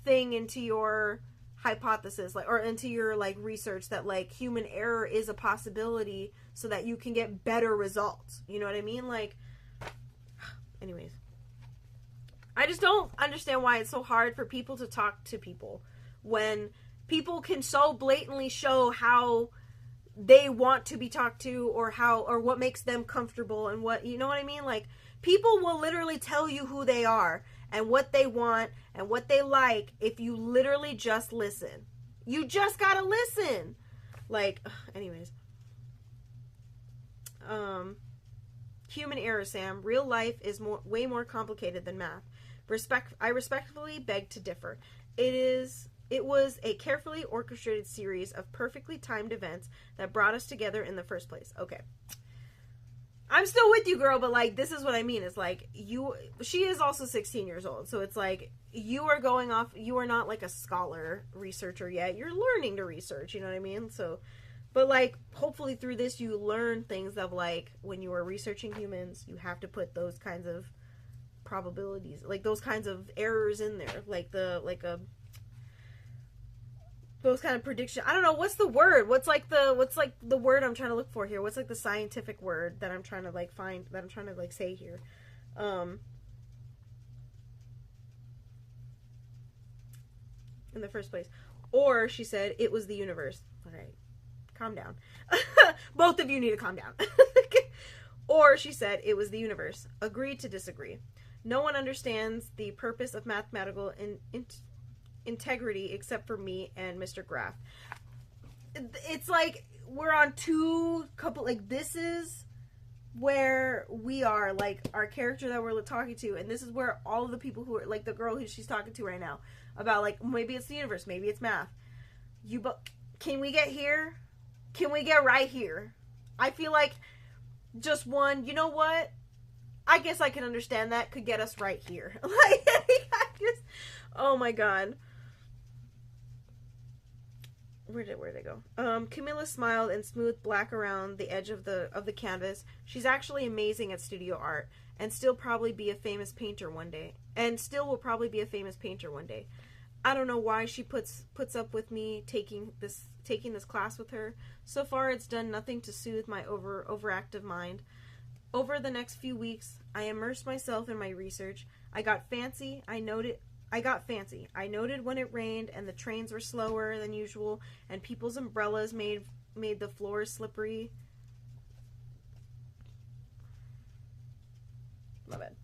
thing into your hypothesis, like, or into your, like, research, that, like, human error is a possibility so that you can get better results. You know what I mean? Like, anyways. I just don't understand why it's so hard for people to talk to people when people can so blatantly show how they want to be talked to, or what makes them comfortable, and what, you know what I mean? Like, people will literally tell you who they are and what they want and what they like if you literally just listen. You just gotta listen. Like, anyways. Human error, Sam. Real life is way more complicated than math. I respectfully beg to differ. It was a carefully orchestrated series of perfectly timed events that brought us together in the first place. Okay. I'm still with you, girl, but, like, this is what I mean. It's like, she is also 16 years old, so it's like, you are going off, you are not, like, a scholar researcher yet. You're learning to research, you know what I mean? So, but, like, hopefully through this you learn things of, like, when you are researching humans, you have to put those kinds of probabilities, like, those kinds of errors in there, like, those kind of prediction. I don't know, what's the word? What's the word I'm trying to look for here? What's, like, the scientific word that I'm trying to, like, find, that I'm trying to, like, say here? In the first place. Or, she said, it was the universe. Alright. Calm down. Both of you need to calm down. Or, she said, it was the universe. Agree to disagree. No one understands the purpose of mathematical integrity except for me and Mr. Graff. It's like we're on like, this is where we are, like, our character that we're talking to, and this is where all of the people who are, like, the girl who she's talking to right now, about, like, maybe it's the universe, maybe it's math. Can we get here? Can we get right here? I feel like just one, you know what? I guess I can understand that could get us right here. Like, oh my god. Where'd they go? Camilla smiled and smoothed black around the edge of the canvas. She's actually amazing at studio art, and still probably be a famous painter one day. And still will probably be a famous painter one day. I don't know why she puts up with me taking this class with her. So far, it's done nothing to soothe my overactive mind. Over the next few weeks, I immersed myself in my research. I got fancy. I noted when it rained and the trains were slower than usual and people's umbrellas made the floors slippery. My bad.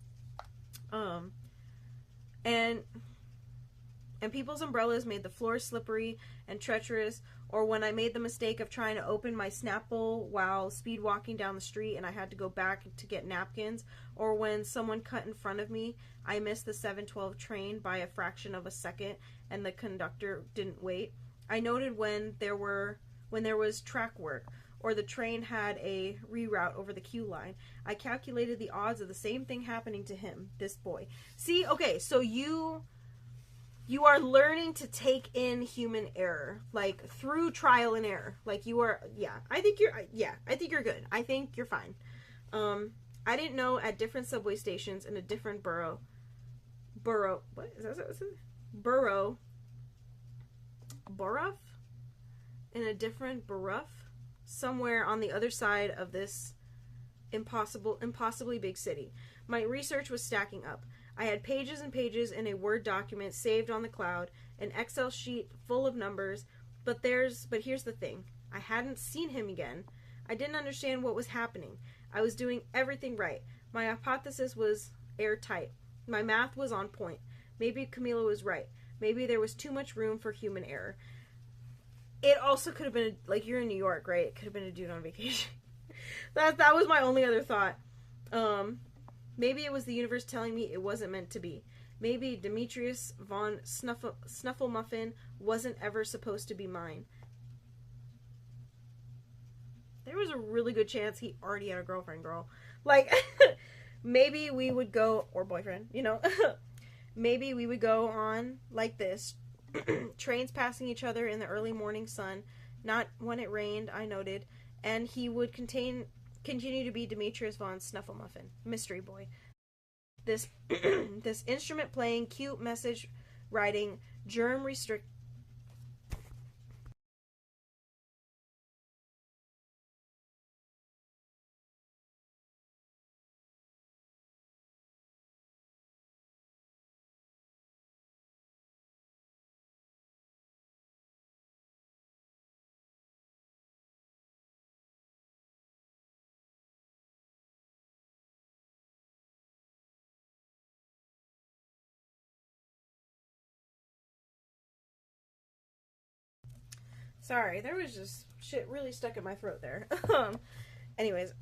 And people's umbrellas made the floors slippery and treacherous, or when I made the mistake of trying to open my Snapple while speed walking down the street and I had to go back to get napkins, or when someone cut in front of me, I missed the 7:12 train by a fraction of a second and the conductor didn't wait. I noted when there was track work, or the train had a reroute over the queue line. I calculated the odds of the same thing happening to him, this boy. See, okay, so you are learning to take in human error, like, through trial and error. Like, you are, I think you're good. I think you're fine. I didn't know at different subway stations in a different borough, what is that what it says? Borough? In a different borough? Somewhere on the other side of this impossibly big city. My research was stacking up. I had pages and pages in a Word document saved on the cloud, an Excel sheet full of numbers, but here's the thing. I hadn't seen him again. I didn't understand what was happening. I was doing everything right. My hypothesis was airtight. My math was on point. Maybe Camila was right. Maybe there was too much room for human error. It also could have been, like, you're in New York, right? It could have been a dude on vacation. That was my only other thought. Maybe it was the universe telling me it wasn't meant to be. Maybe Demetrius von Snufflemuffin wasn't ever supposed to be mine. There was a really good chance he already had a girlfriend, girl. Like, maybe we would go, or boyfriend, you know. Maybe we would go on like this. Trains passing each other in the early morning sun, not when it rained, I noted, and he would continue to be Demetrius von Snufflemuffin, mystery boy. This this instrument playing, cute message writing, germ restrict. Sorry, there was just shit really stuck in my throat there. Anyways,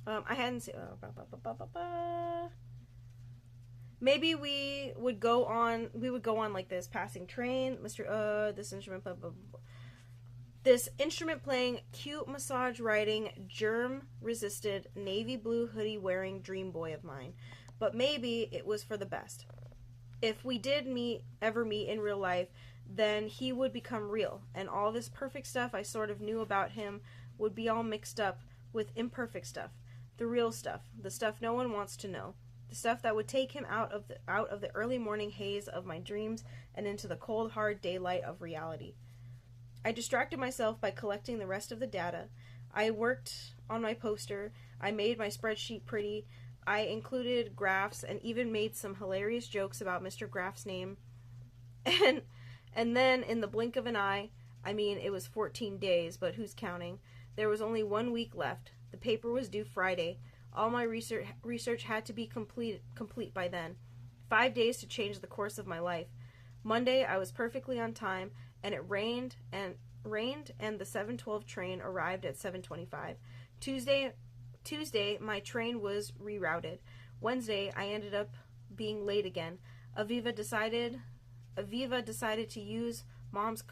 I hadn't seen. Maybe we would go on. We would go on like this: passing train, Mr. This instrument, blah, blah, blah. This instrument playing, cute massage writing, germ resisted, navy blue hoodie wearing dream boy of mine. But maybe it was for the best. If we did ever meet in real life, then he would become real, and all this perfect stuff I sort of knew about him would be all mixed up with imperfect stuff, the real stuff, the stuff no one wants to know, the stuff that would take him out of the early morning haze of my dreams and into the cold, hard daylight of reality. I distracted myself by collecting the rest of the data. I worked on my poster. I made my spreadsheet pretty. I included graphs and even made some hilarious jokes about Mr. Graph's name. And then, in the blink of an eye, I mean, it was 14 days, but who's counting? There was only 1 week left. The paper was due Friday. All my research had to be complete by then. 5 days to change the course of my life. Monday, I was perfectly on time, and it rained, and the 7:12 train arrived at 7:25. Tuesday, my train was rerouted. Wednesday, I ended up being late again. Aviva decided to use Mom's...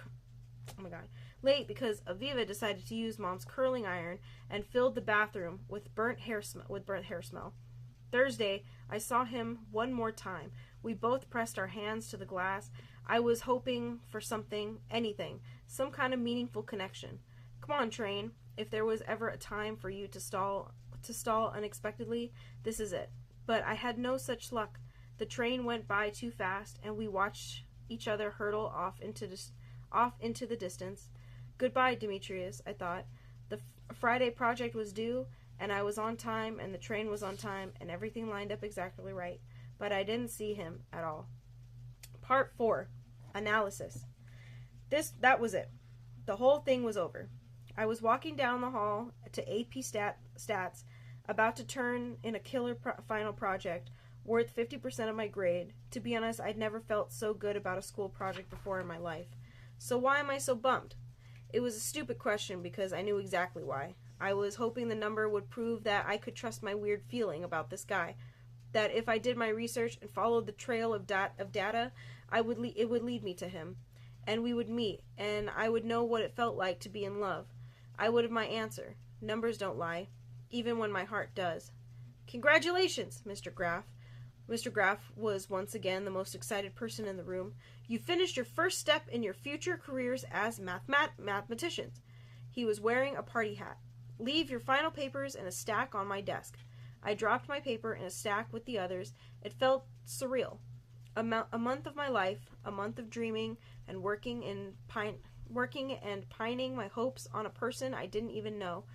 Oh my god. Late because Aviva decided to use Mom's curling iron and filled the bathroom with burnt hair smell. Thursday, I saw him one more time. We both pressed our hands to the glass. I was hoping for something, anything, some kind of meaningful connection. Come on, train. If there was ever a time for you to stall unexpectedly, this is it. But I had no such luck. The train went by too fast, and we watched each other hurtle off into the distance. Goodbye, Demetrius, I thought. The Friday project was due, and I was on time, and the train was on time, and everything lined up exactly right. But I didn't see him at all. Part 4. Analysis. That was it. The whole thing was over. I was walking down the hall to AP Stats, about to turn in a killer final project, worth 50% of my grade. To be honest, I'd never felt so good about a school project before in my life. So why am I so bummed? It was a stupid question because I knew exactly why. I was hoping the number would prove that I could trust my weird feeling about this guy. That if I did my research and followed the trail of data, it would lead me to him. And we would meet, and I would know what it felt like to be in love. I would have my answer. Numbers don't lie, even when my heart does. Congratulations, Mr. Graff. Mr. Graff was once again the most excited person in the room. You finished your first step in your future careers as mathematicians. He was wearing a party hat. Leave your final papers in a stack on my desk. I dropped my paper in a stack with the others. It felt surreal. A month of my life, a month of dreaming and working and pining my hopes on a person I didn't even know.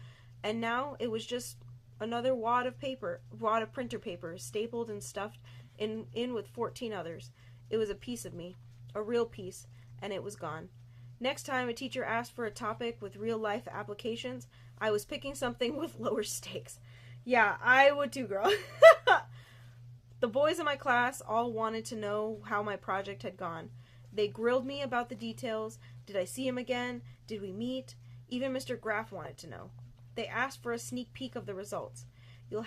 And now it was just another wad of printer paper, stapled and stuffed in with 14 others. It was a piece of me, a real piece, and it was gone. Next time a teacher asked for a topic with real-life applications, I was picking something with lower stakes. Yeah, I would too, girl. The boys in my class all wanted to know how my project had gone. They grilled me about the details. Did I see him again? Did we meet? Even Mr. Graff wanted to know. They asked for a sneak peek of the results. You'll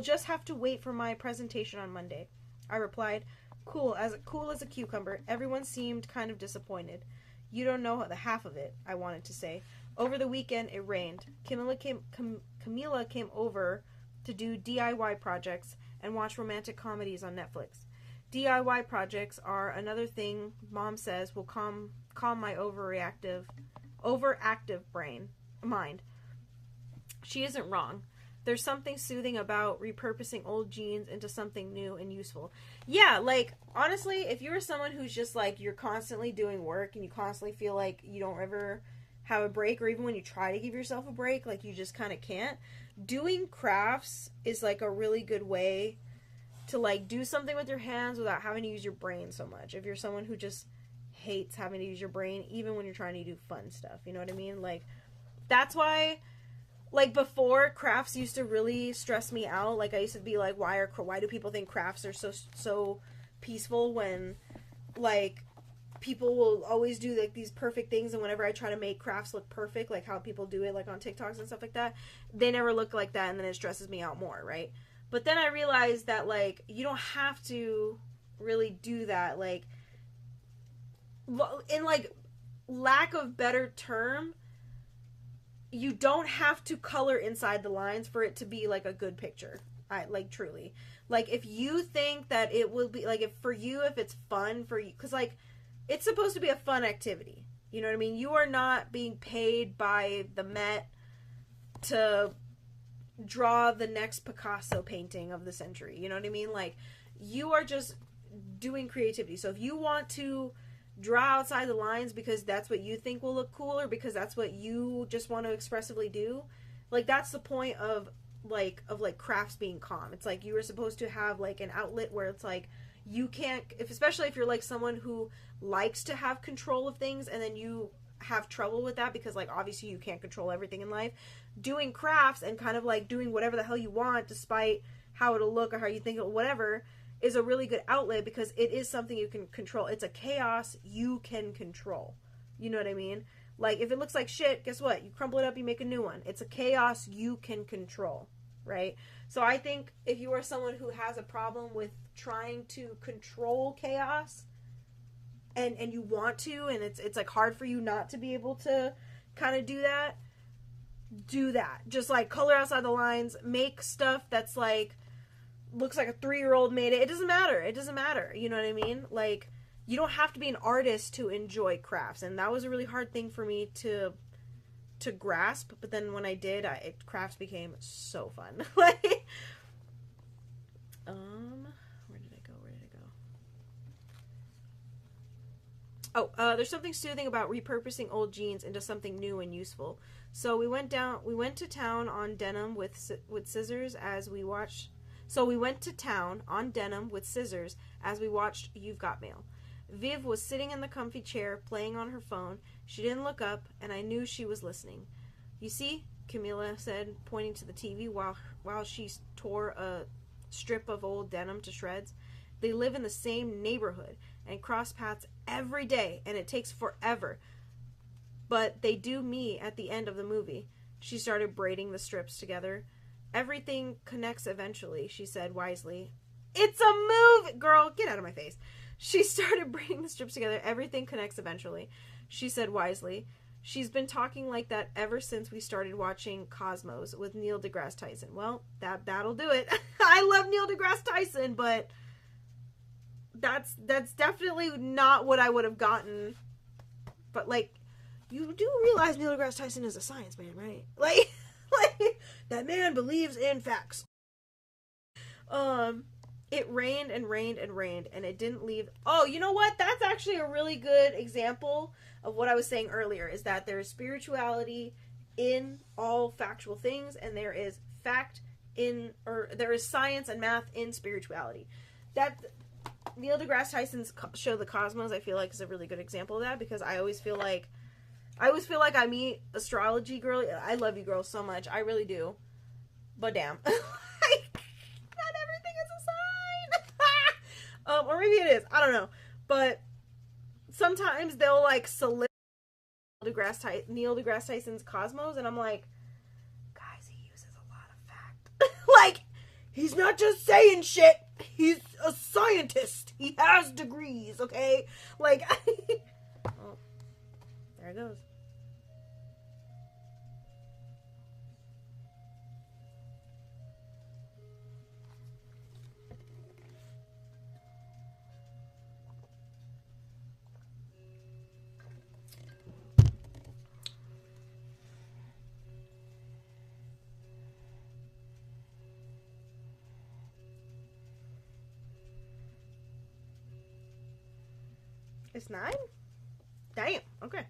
just have to wait for my presentation on Monday. I replied, cool as a cucumber. Everyone seemed kind of disappointed. You don't know the half of it, I wanted to say. Over the weekend, it rained. Camila came over to do DIY projects and watch romantic comedies on Netflix. DIY projects are another thing Mom says will calm my overactive mind. She isn't wrong. There's something soothing about repurposing old jeans into something new and useful. Yeah, like, honestly, if you're someone who's just, like, you're constantly doing work and you constantly feel like you don't ever have a break, or even when you try to give yourself a break, like, you just kind of can't, doing crafts is, like, a really good way to, like, do something with your hands without having to use your brain so much. If you're someone who just hates having to use your brain, even when you're trying to do fun stuff, you know what I mean? Like, that's why... Like, before, crafts used to really stress me out. Like, I used to be like, why do people think crafts are so peaceful when, like, people will always do, like, these perfect things, and whenever I try to make crafts look perfect, like how people do it, like, on TikToks and stuff like that, they never look like that, and then it stresses me out more, right? But then I realized that, like, you don't have to really do that. Like, in, like, lack of better term, you don't have to color inside the lines for it to be, like, a good picture. Like, truly. Like, if you think that it will be, like, if it's fun for you, because, like, it's supposed to be a fun activity. You know what I mean? You are not being paid by the Met to draw the next Picasso painting of the century. You know what I mean? Like, you are just doing creativity. So if you want to draw outside the lines because that's what you think will look cool, or because that's what you just want to expressively do, like, that's the point of crafts being calm. It's like you are supposed to have, like, an outlet where it's like you can't, especially if you're, like, someone who likes to have control of things, and then you have trouble with that because, like, obviously you can't control everything in life. Doing crafts and kind of, like, doing whatever the hell you want despite how it'll look or how you think it'll whatever is a really good outlet, because it is something you can control. It's a chaos you can control. You know what I mean? Like, if it looks like shit, guess what? You crumble it up, you make a new one. It's a chaos you can control, right? So I think if you are someone who has a problem with trying to control chaos, and you want to, and it's like hard for you not to be able to kind of do that. Just, like, color outside the lines, make stuff that's, like, looks like a 3-year-old made it. It doesn't matter. You know what I mean? Like, you don't have to be an artist to enjoy crafts. And that was a really hard thing for me to grasp. But then when I did, crafts became so fun. Like, where did I go? Oh, there's something soothing about repurposing old jeans into something new and useful. So we went to town on denim with scissors as we watched. So we went to town on denim with scissors as we watched You've Got Mail. Viv was sitting in the comfy chair playing on her phone. She didn't look up, and I knew she was listening. You see, Camila said, pointing to the TV while she tore a strip of old denim to shreds. They live in the same neighborhood and cross paths every day, and it takes forever. But they do meet at the end of the movie. She started braiding the strips together. Everything connects eventually, she said wisely. It's a move! Girl, get out of my face. She started braiding the strips together. Everything connects eventually, she said wisely. She's been talking like that ever since we started watching Cosmos with Neil deGrasse Tyson. Well, that'll do it. I love Neil deGrasse Tyson, but that's definitely not what I would have gotten. But, like, you do realize Neil deGrasse Tyson is a science man, right? Like, that man believes in facts. It rained and rained and rained, and it didn't leave. Oh, you know what? That's actually a really good example of what I was saying earlier, is that there is spirituality in all factual things, and there is there is science and math in spirituality. That Neil deGrasse Tyson's show, The Cosmos, I feel like is a really good example of that, because I always feel like I meet astrology girl. I love you girls so much. I really do. But damn. Not everything is a sign. Or maybe it is. I don't know. But sometimes they'll like solidify Neil deGrasse Tyson's Cosmos, and I'm like, guys, he uses a lot of fact. Like, he's not just saying shit. He's a scientist. He has degrees, okay? Like, oh, there it goes. It's 9? Damn. Okay.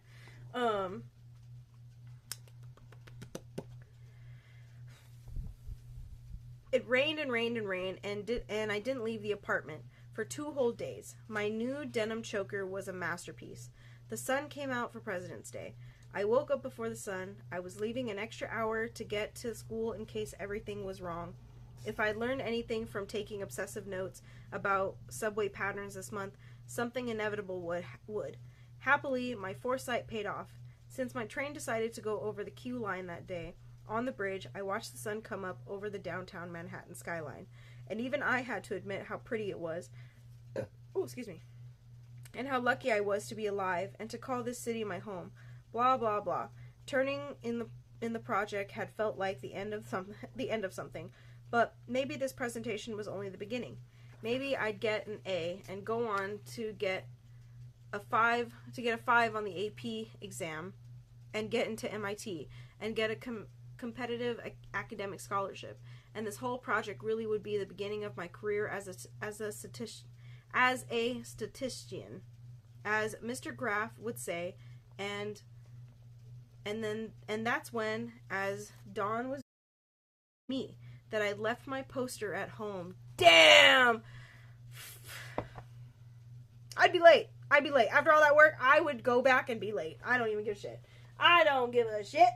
It rained and rained and rained, and I didn't leave the apartment for 2 whole days. My new denim choker was a masterpiece. The sun came out for President's Day. I woke up before the sun. I was leaving an extra hour to get to school in case everything was wrong. If I learned anything from taking obsessive notes about subway patterns this month, something inevitable would. Happily, my foresight paid off. Since my train decided to go over the Q line that day, on the bridge, I watched the sun come up over the downtown Manhattan skyline, and even I had to admit how pretty it was. Oh, excuse me. And how lucky I was to be alive and to call this city my home. Blah blah blah. Turning in the project had felt like the end of something, but maybe this presentation was only the beginning. Maybe I'd get an A and go on to get a 5 on the AP exam and get into MIT and get a competitive academic scholarship. And this whole project really would be the beginning of my career as a statistician, as Mr. Graff would say, and that's when, as dawn was me, that I left my poster at home. Damn! I'd be late. After all that work, I would go back and be late. I don't even give a shit. I don't give a shit.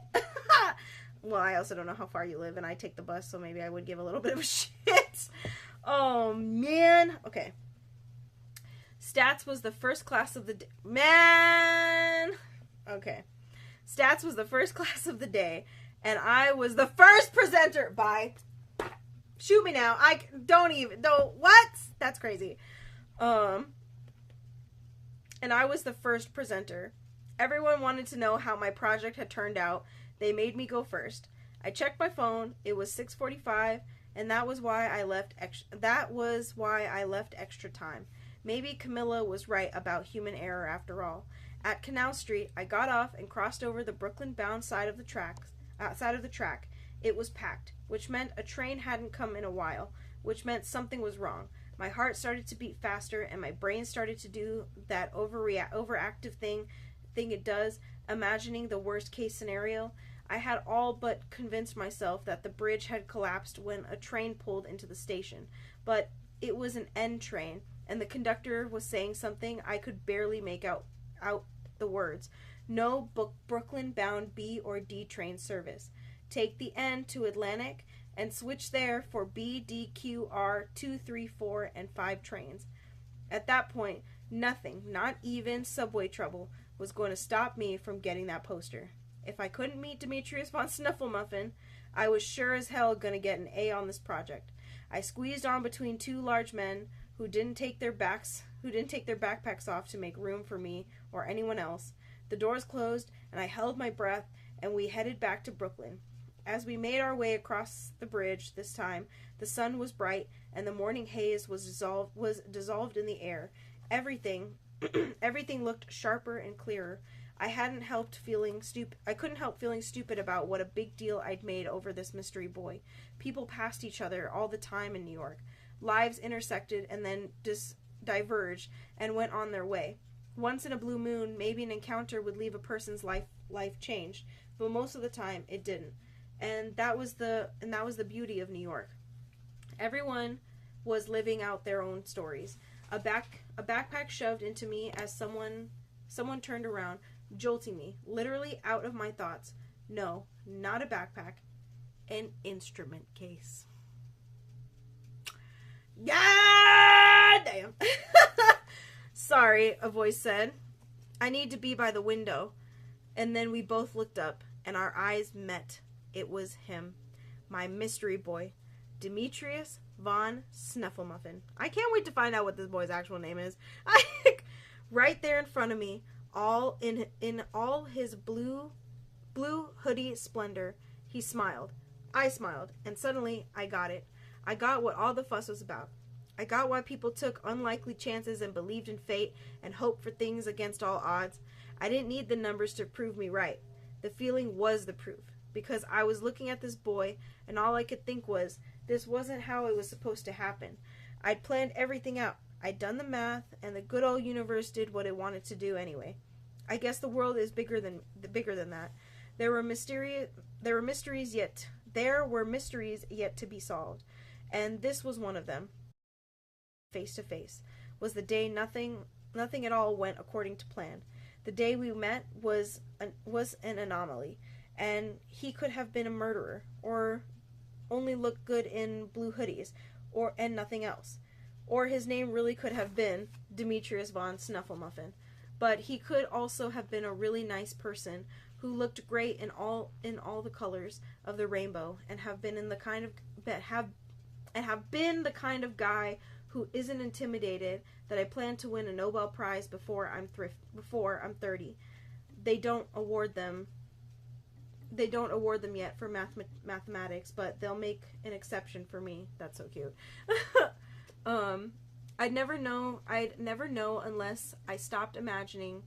Well, I also don't know how far you live, and I take the bus, so maybe I would give a little bit of a shit. Oh, man. Okay. Stats was the first class of the day. Man! Okay. Stats was the first class of the day, and I was the first presenter. Bye. Shoot me now. What? That's crazy. And I was the first presenter. Everyone wanted to know how my project had turned out. They made me go first. I checked my phone. It was 6:45, and that was why I left extra time. Maybe Camilla was right about human error after all. At Canal Street, I got off and crossed over the Brooklyn-bound side of the track. It was packed, which meant a train hadn't come in a while, which meant something was wrong. My heart started to beat faster, and my brain started to do that overactive thing it does, imagining the worst case scenario. I had all but convinced myself that the bridge had collapsed when a train pulled into the station, but it was an N train, and the conductor was saying something I could barely make out the words. No Brooklyn-bound B or D train service. Take the N to Atlantic and switch there for B, D, Q, R, 2, 3, 4, and 5 trains. At that point, nothing, not even subway trouble, was going to stop me from getting that poster. If I couldn't meet Demetrius von Snufflemuffin, I was sure as hell going to get an A on this project. I squeezed on between 2 large men who didn't take their backpacks off to make room for me or anyone else. The doors closed, and I held my breath, and we headed back to Brooklyn. As we made our way across the bridge this time, the sun was bright, and the morning haze was dissolved in the air. Everything looked sharper and clearer. I couldn't help feeling stupid about what a big deal I'd made over this mystery boy. People passed each other all the time in New York. Lives intersected and then diverged and went on their way. Once in a blue moon, maybe an encounter would leave a person's life changed, but most of the time it didn't. And that was the beauty of New York. Everyone was living out their own stories. A backpack shoved into me as someone turned around, jolting me, literally out of my thoughts. No, not a backpack. An instrument case. God damn. Sorry. sorry, a voice said. I need to be by the window. And then we both looked up, and our eyes met. It was him, my mystery boy, Demetrius von Snufflemuffin. I can't wait to find out what this boy's actual name is. Right there in front of me, all in all his blue hoodie splendor, he smiled. I smiled, and suddenly I got it. I got what all the fuss was about. I got why people took unlikely chances and believed in fate and hoped for things against all odds. I didn't need the numbers to prove me right. The feeling was the proof, because I was looking at this boy, and all I could think was, this wasn't how it was supposed to happen. I'd planned everything out. I'd done the math, and the good old universe did what it wanted to do anyway. I guess the world is bigger than that. There were mysteries yet to be solved, and this was one of them. Face to face was the day nothing at all went according to plan. The day we met was an anomaly, and he could have been a murderer, or only looked good in blue hoodies, and nothing else. Or his name really could have been Demetrius von Snufflemuffin. But he could also have been a really nice person who looked great in all the colors of the rainbow, and have been the kind of guy who isn't intimidated that I plan to win a Nobel Prize before I'm 30. They don't award them yet for mathematics, but they'll make an exception for me. That's so cute. I'd never know unless I stopped imagining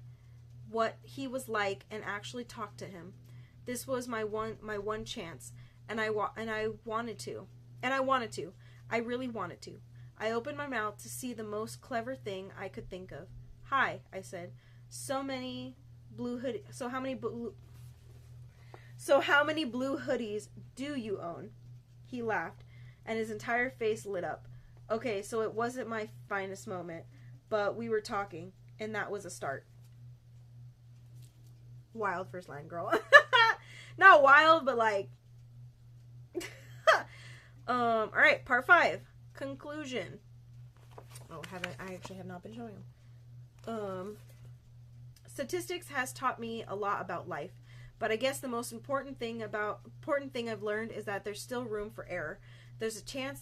what he was like and actually talked to him. This was my one chance, and I wanted to. I really wanted to. I opened my mouth to see the most clever thing I could think of. Hi, I said. So how many blue hoodies do you own? He laughed, and his entire face lit up. Okay, so it wasn't my finest moment, but we were talking, and that was a start. Wild first line, girl. Not wild, but like... Alright, part 5. Conclusion. Oh, I actually have not been showing them. Statistics has taught me a lot about life, but I guess the most important thing I've learned is that there's still room for error. There's a chance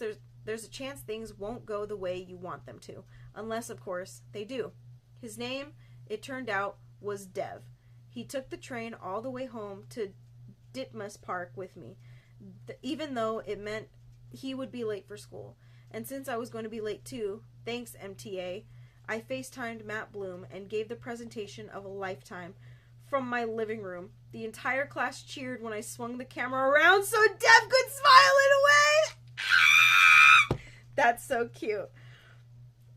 things won't go the way you want them to, unless of course they do. His name, it turned out, was Dev. He took the train all the way home to Ditmas Park with me, even though it meant he would be late for school. And since I was going to be late too, thanks MTA, I FaceTimed Matt Bloom and gave the presentation of a lifetime from my living room. The entire class cheered when I swung the camera around so Dev could smile it away. Ah! That's so cute.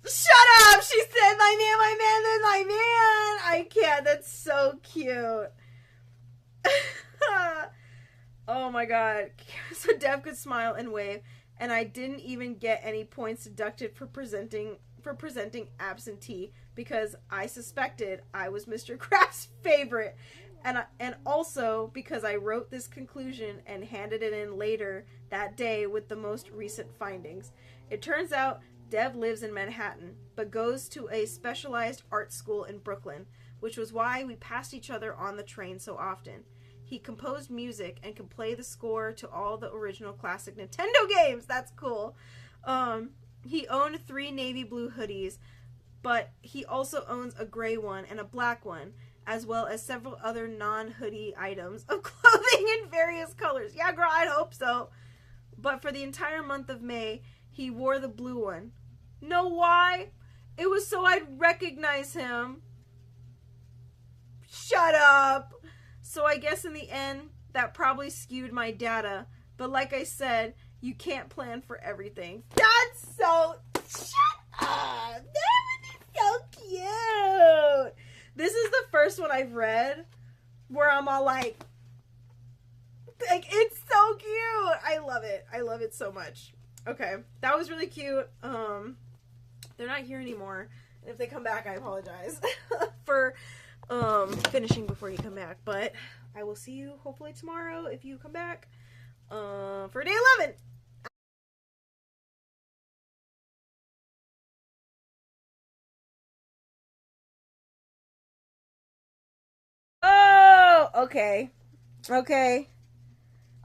Shut up! She said, my man. I can't. That's so cute. Oh my god. So Dev could smile and wave, and I didn't even get any points deducted for presenting absentee, because I suspected I was Mr. Kraft's favorite, and also because I wrote this conclusion and handed it in later that day with the most recent findings. It turns out Dev lives in Manhattan, but goes to a specialized art school in Brooklyn, which was why we passed each other on the train so often. He composed music and can play the score to all the original classic Nintendo games. That's cool. He owned 3 navy blue hoodies, but he also owns a gray one and a black one, as well as several other non-hoodie items of clothing in various colors. Yeah, girl, I'd hope so. But for the entire month of May, he wore the blue one. Know why? It was so I'd recognize him. Shut up. So I guess in the end, that probably skewed my data. But like I said, you can't plan for everything. That's so... Shut up. That one is so cute. This is the first one I've read where I'm all like, it's so cute. I love it. I love it so much. Okay, that was really cute. They're not here anymore. And if they come back, I apologize for finishing before you come back. But I will see you hopefully tomorrow if you come back for day 11. Okay. Okay.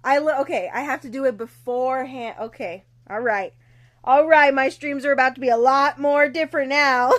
I have to do it beforehand. Okay. All right. All right, my streams are about to be a lot more different now.